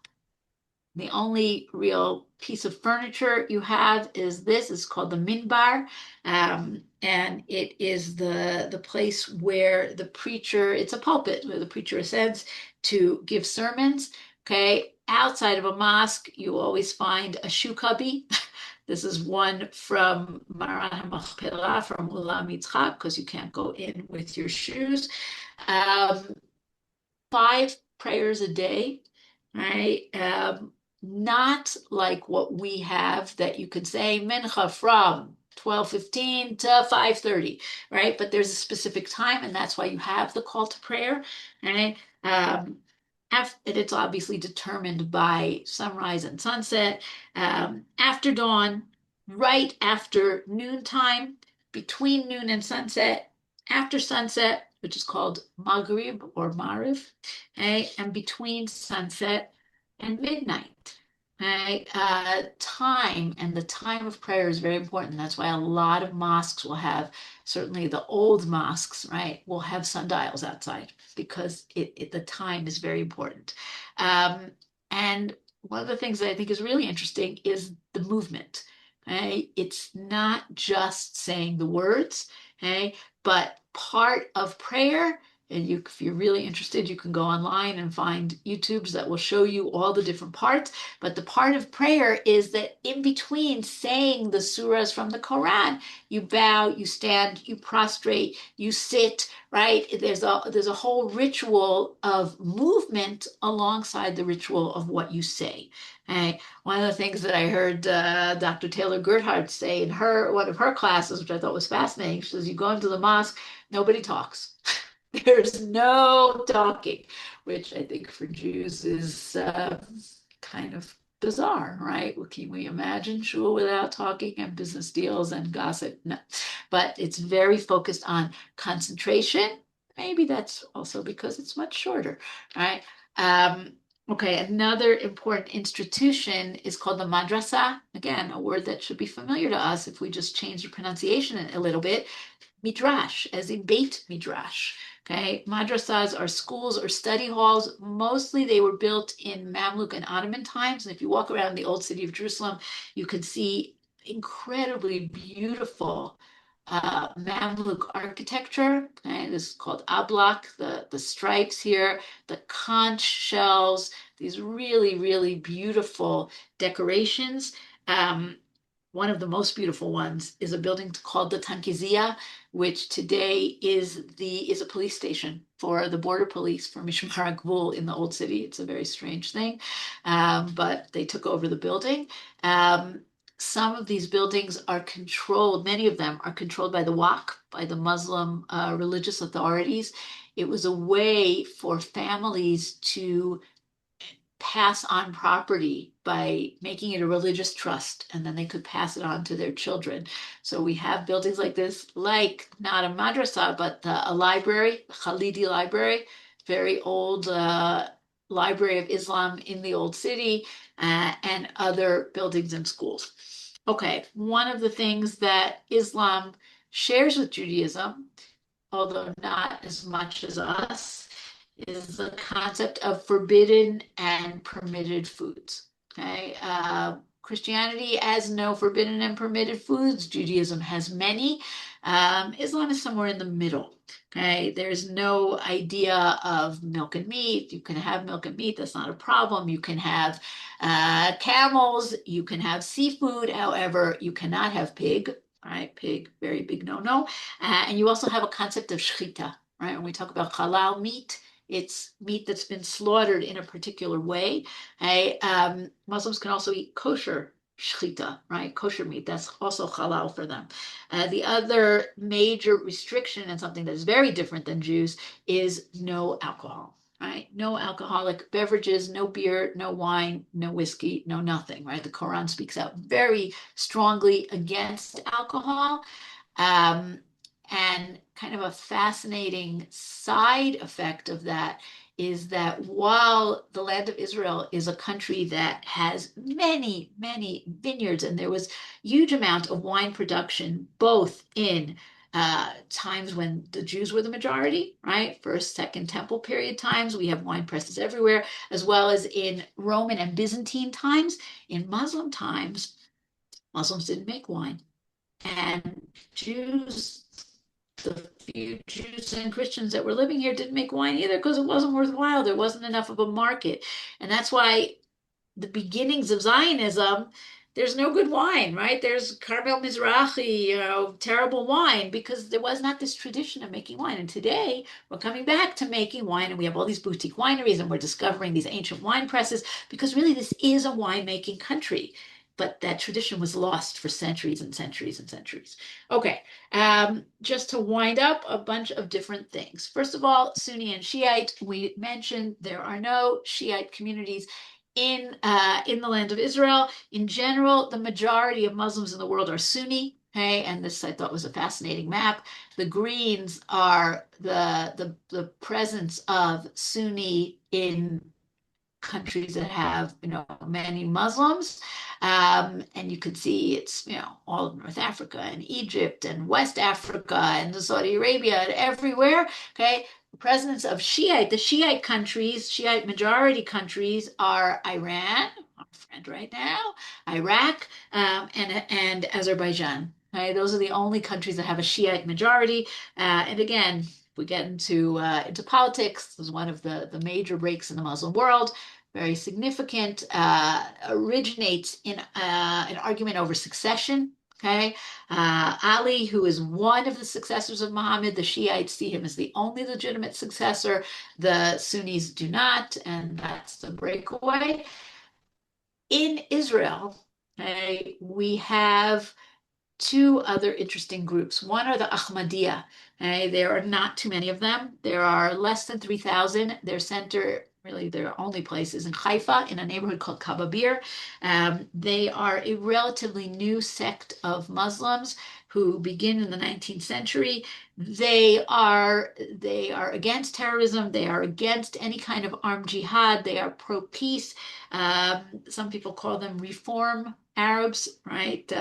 the only real piece of furniture you have is this. It's called the minbar, and it is the place where the preacher. It's a pulpit where the preacher ascends to give sermons. Okay, outside of a mosque, you always find a shoe cubby. This is one from Maran HaMachpelah from Ulam Yitzchak, because you can't go in with your shoes. Um, 5 prayers a day, right? Not like what we have that you could say mincha from 12:15 to 5:30, right? But there's a specific time, and that's why you have the call to prayer, right? And it's obviously determined by sunrise and sunset, after dawn, right after noontime, between noon and sunset, after sunset, which is called Maghrib or Mariv, okay, and between sunset and midnight. Okay, time and the time of prayer is very important. That's why a lot of mosques will have, certainly the old mosques, right, will have sundials outside because the time is very important. Um, and one of the things that I think is really interesting is the movement. Okay, it's not just saying the words, okay, but part of prayer, and if you're really interested, you can go online and find YouTubes that will show you all the different parts. But the part of prayer is that in between saying the surahs from the Quran, you bow, you stand, you prostrate, you sit, right? There's a whole ritual of movement alongside the ritual of what you say. Okay? One of the things that I heard Dr. Taylor Gerhardt say in one of her classes, which I thought was fascinating, she says, you go into the mosque, nobody talks. There's no talking, which I think for Jews is kind of bizarre, right? Well, can we imagine shul without talking and business deals and gossip? No, but it's very focused on concentration. Maybe that's also because it's much shorter, right? Okay, another important institution is called the madrasa. Again, a word that should be familiar to us if we just change the pronunciation a little bit. Midrash, as in Beit Midrash. Okay, madrasas are schools or study halls. Mostly they were built in Mamluk and Ottoman times. And if you walk around the old city of Jerusalem, you can see incredibly beautiful Mamluk architecture. Okay, this is called ablak, the stripes here, the conch shells, these really, really beautiful decorations. Um, One of the most beautiful ones is a building called the Tankizia, which today is a police station for the border police for Mishmar HaGvul in the old city. It's a very strange thing, but they took over the building. Um, some of these buildings are controlled, many of them are controlled by the Waqf, by the Muslim religious authorities. It was a way for families to pass on property by making it a religious trust, and then they could pass it on to their children. So we have buildings like this, like not a madrasa, but a library, Khalidi Library, very old library of Islam in the old city, and other buildings and schools. Okay, one of the things that Islam shares with Judaism, although not as much as us, is the concept of forbidden and permitted foods. Okay. Christianity has no forbidden and permitted foods. Judaism has many. Islam is somewhere in the middle. Okay. There's no idea of milk and meat. You can have milk and meat. That's not a problem. You can have camels. You can have seafood. However, you cannot have pig. All right. Pig, very big no-no. And you also have a concept of shechita. Right. When we talk about halal meat, it's meat that's been slaughtered in a particular way. Muslims can also eat kosher shechita, right? Kosher meat. That's also halal for them. The other major restriction, and something that is very different than Jews, is no alcohol. Right? No alcoholic beverages, no beer, no wine, no whiskey, no nothing, right? The Quran speaks out very strongly against alcohol. Um, and kind of a fascinating side effect of that is that while the land of Israel is a country that has many, many vineyards, and there was huge amount of wine production, both in times when the Jews were the majority, right? First, Second Temple period times, we have wine presses everywhere, as well as in Roman and Byzantine times. In Muslim times, Muslims didn't make wine. And Jews, the few Jews and Christians that were living here didn't make wine either because it wasn't worthwhile. There wasn't enough of a market. And that's why the beginnings of Zionism, there's no good wine, right? There's Carmel Mizrahi, terrible wine because there was not this tradition of making wine. And today we're coming back to making wine, and we have all these boutique wineries, and we're discovering these ancient wine presses because really this is a winemaking country. But that tradition was lost for centuries and centuries and centuries. Okay, just to wind up a bunch of different things. First of all, Sunni and Shiite, we mentioned there are no Shiite communities in the land of Israel. In general, the majority of Muslims in the world are Sunni. Okay, and this I thought was a fascinating map. The greens are the presence of Sunni in countries that have, many Muslims. And you could see it's, all of North Africa and Egypt and West Africa and Saudi Arabia and everywhere. Okay. The presidents of the Shiite countries, Shiite majority countries are Iran, our friend right now, Iraq, and Azerbaijan. Okay, those are the only countries that have a Shiite majority. And again, we get into politics, this is one of the major breaks in the Muslim world, very significant, originates in an argument over succession. Okay, Ali, who is one of the successors of Muhammad, the Shiites see him as the only legitimate successor. The Sunnis do not, and that's the breakaway. In Israel, okay, we have two other interesting groups. One are the Ahmadiyya. Okay? There are not too many of them. There are less than 3,000. Their center, really their only place, is in Haifa in a neighborhood called Kababir. They are a relatively new sect of Muslims who begin in the 19th century. They are against terrorism. They are against any kind of armed jihad. They are pro-peace. Some people call them reform Arabs, right?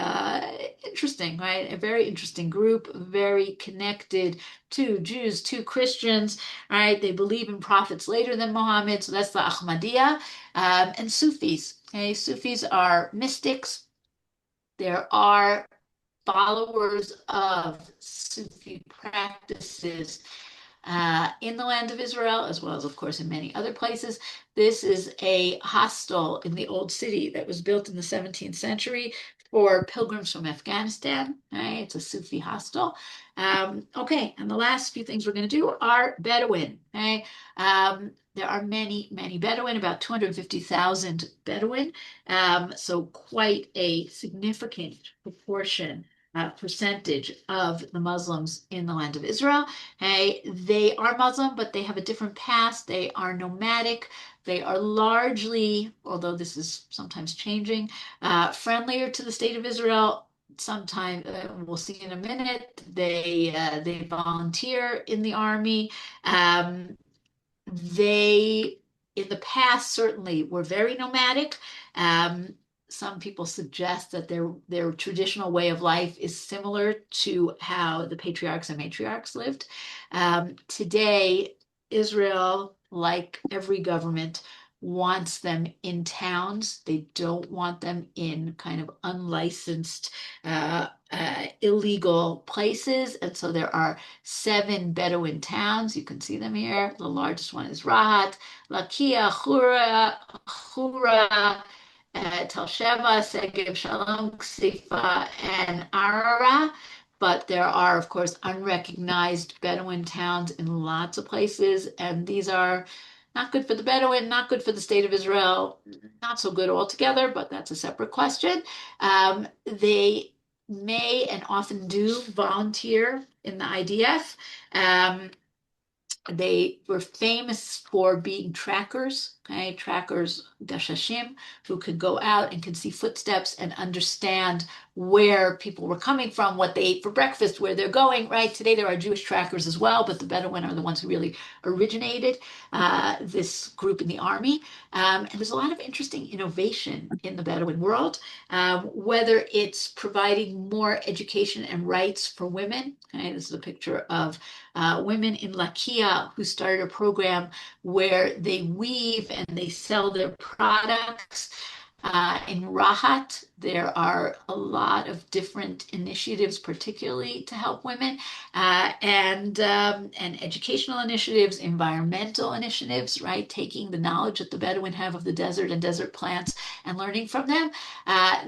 Interesting, right? A very interesting group, very connected to Jews, to Christians, right? They believe in prophets later than Muhammad, so that's the Ahmadiyya. And Sufis. Okay, Sufis are mystics. There are followers of Sufi practices in the land of Israel, as well as, of course, in many other places. This is a hostel in the old city that was built in the 17th century for pilgrims from Afghanistan. Right? It's a Sufi hostel. Okay, and the last few things we're going to do are Bedouin. Okay? There are many, many Bedouin, about 250,000 Bedouin. So quite a significant proportion, percentage of the Muslims in the land of Israel. Hey, they are Muslim, but they have a different past. They are nomadic. They are largely, although this is sometimes changing, friendlier to the state of Israel. Sometimes we'll see in a minute. They volunteer in the army. Um, they, in the past, certainly were very nomadic. Um, some people suggest that their traditional way of life is similar to how the patriarchs and matriarchs lived. Today, Israel, like every government, wants them in towns. They don't want them in kind of unlicensed, illegal places. And so there are 7 Bedouin towns. You can see them here. The largest one is Rahat, Lakia, Hura, Tel Sheva, Segev, Shalom, Ksifa, and Arara. But there are, of course, unrecognized Bedouin towns in lots of places, and these are not good for the Bedouin, not good for the state of Israel, not so good altogether, but that's a separate question. They may and often do volunteer in the IDF. Um, they were famous for being trackers, okay, trackers, gashashim, who could go out and could see footsteps and understand where people were coming from, what they ate for breakfast, where they're going, right? Today there are Jewish trackers as well, but the Bedouin are the ones who really originated this group in the army. And there's a lot of interesting innovation in the Bedouin world, whether it's providing more education and rights for women. Okay, this is a picture of women in Lakia who started a program where they weave and they sell their products. In Rahat, there are a lot of different initiatives, particularly to help women, and educational initiatives, environmental initiatives, right? Taking the knowledge that the Bedouin have of the desert and desert plants and learning from them.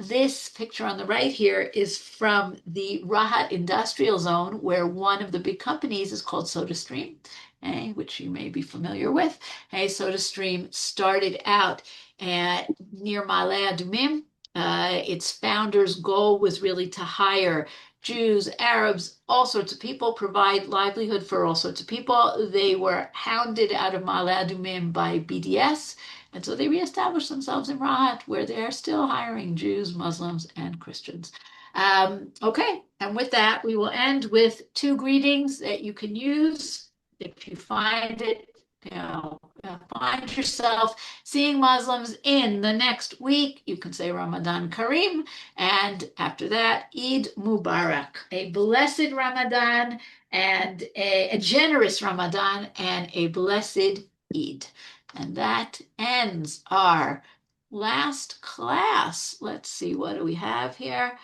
This picture on the right here is from the Rahat industrial zone, where one of the big companies is called SodaStream, okay, which you may be familiar with. Hey, SodaStream started out near Ma'ale Adumim. Its founder's goal was really to hire Jews, Arabs, all sorts of people, provide livelihood for all sorts of people. They were hounded out of Ma'ale Adumim by BDS, and so they reestablished themselves in Rahat, where they're still hiring Jews, Muslims, and Christians. Okay, and with that, we will end with 2 greetings that you can use if you find it, find yourself seeing Muslims in the next week. You can say Ramadan Kareem, and after that, Eid Mubarak, a blessed Ramadan and a generous Ramadan and a blessed Eid. And that ends our last class. Let's see, what do we have here?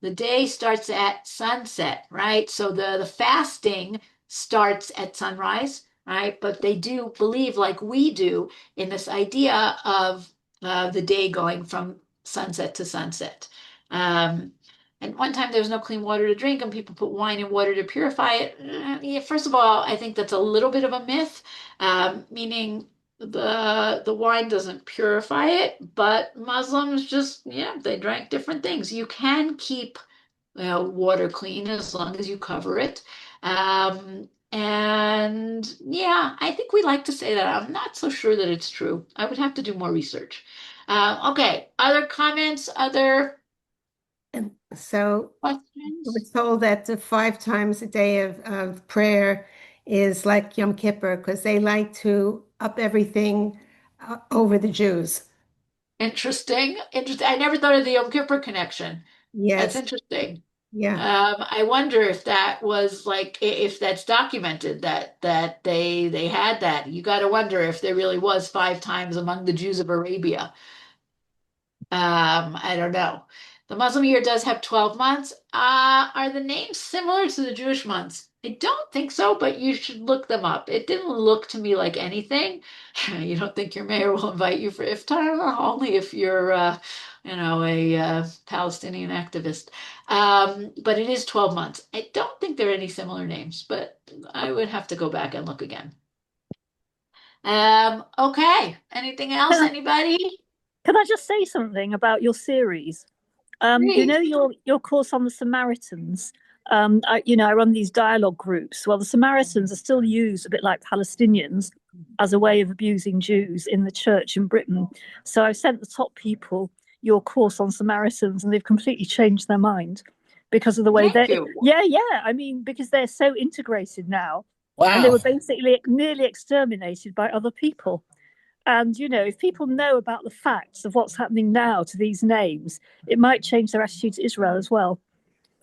The day starts at sunset, right? So the fasting starts at sunrise, right? But they do believe, like we do, in this idea of the day going from sunset to sunset. Um, and one time there was no clean water to drink, and people put wine in water to purify it. Yeah, first of all, I think that's a little bit of a myth, meaning the wine doesn't purify it, but Muslims just, yeah, they drank different things. You can keep water clean as long as you cover it. And yeah, I think we like to say that. I'm not so sure that it's true. I would have to do more research. Okay, other comments, other And so I questions? was told that the 5 times a day of prayer is like Yom Kippur because they like to up everything over the Jews. Interesting. Interesting. I never thought of the Yom Kippur connection. That's Yes. interesting. Yeah. I wonder if that was like if that's documented that they had that. You got to wonder if there really was 5 times among the Jews of Arabia. I don't know. The Muslim year does have 12 months. Are the names similar to the Jewish months? I don't think so, but you should look them up. It didn't look to me like anything. You don't think your mayor will invite you for iftar? Only if you're, a Palestinian activist. But it is 12 months. I don't think there are any similar names, but I would have to go back and look again. Okay. Anything else, Can I, anybody? can I just say something about your series? Please. Your course on the Samaritans. I run these dialogue groups. Well, the Samaritans are still used a bit like Palestinians as a way of abusing Jews in the church in Britain. So I've sent the top people your course on Samaritans, and they've completely changed their mind because of the way Thank they. you. Yeah, yeah. I mean, because they're so integrated now, and they were Wow. basically nearly exterminated by other people. And, if people know about the facts of what's happening now to these names, it might change their attitude to Israel as well.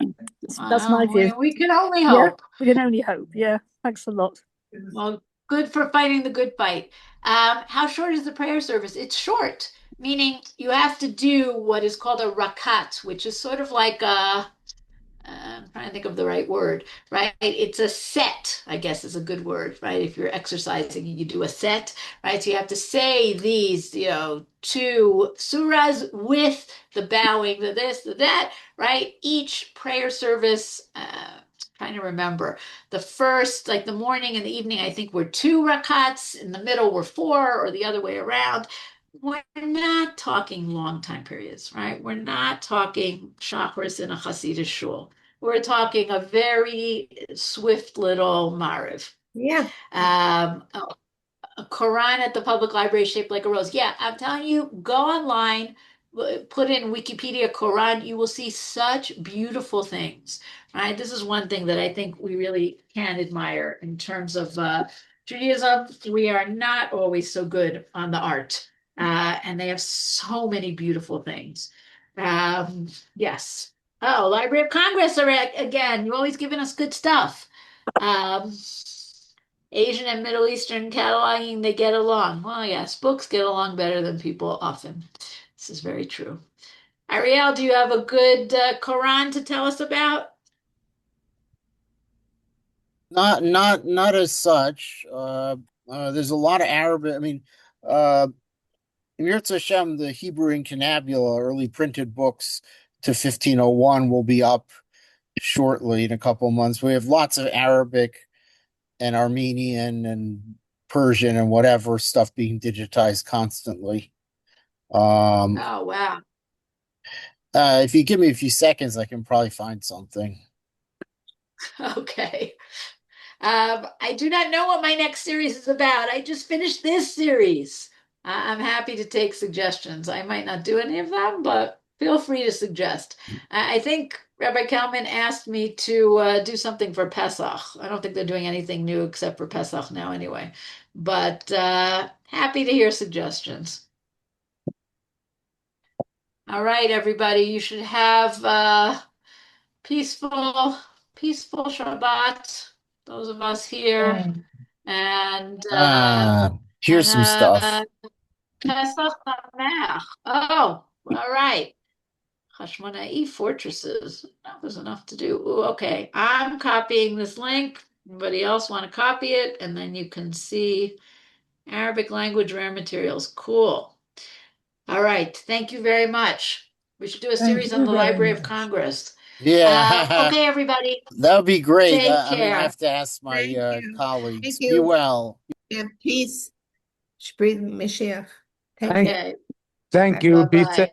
That's my Well, view. we can only Yeah, hope. we can only hope. Yeah, thanks a lot. Well, good for fighting the good fight. How short is the prayer service? It's short, meaning you have to do what is called a rakat, which is sort of like I'm trying to think of the right word, right? It's a set, I guess is a good word, right? If you're exercising, you do a set, right? So you have to say these, two surahs with the bowing, the this, the that, right? Each prayer service, trying to remember, the first, like the morning and the evening, I think were two rakats, in the middle were four, or the other way around. We're not talking long time periods, right? We're not talking chakras in a Hasidic shul. We're talking a very swift little mariv. Yeah. A Quran at the public library shaped like a rose. Yeah, I'm telling you, go online, put in Wikipedia Quran, you will see such beautiful things. Right? This is one thing that I think we really can admire in terms of Judaism. We are not always so good on the art, and they have so many beautiful things. Yes. Oh, Library of Congress are again. You're always giving us good stuff. Um, Asian and Middle Eastern cataloging, they get along. Well, yes, books get along better than people often. This is very true. Ariel, do you have a good Quran to tell us about? Not as such. There's a lot of Arabic. I mean, uh, Emir Hashem, the Hebrew Incunabula, early printed books to 1501 will be up shortly in a couple of months. We have lots of Arabic and Armenian and Persian and whatever stuff being digitized constantly. Um, Oh, wow. if you give me a few seconds, I can probably find something. Okay. I do not know what my next series is about. I just finished this series. I'm happy to take suggestions. I might not do any of them, but feel free to suggest. I think Rabbi Kalman asked me to do something for Pesach. I don't think they're doing anything new except for Pesach now, anyway. But happy to hear suggestions. All right, everybody. You should have peaceful, peaceful Shabbat. Those of us here. And Here's some stuff. Pesach Sameach. Oh, all right. Hashmona'i fortresses. That was enough to do. Ooh, okay, I'm copying this link. Anybody else want to copy it? And then you can see Arabic language rare materials. Cool. All right. Thank you very much. We should do a Thank series on you the very Library of much. Congress. Yeah, Okay, everybody. that would be great. Take I mean, I care. have to ask my Thank you. Thank colleagues. Be you. well. And peace. Shprit Mashiach. Take Thank, care. Okay. thank you. Be safe. Bye-bye.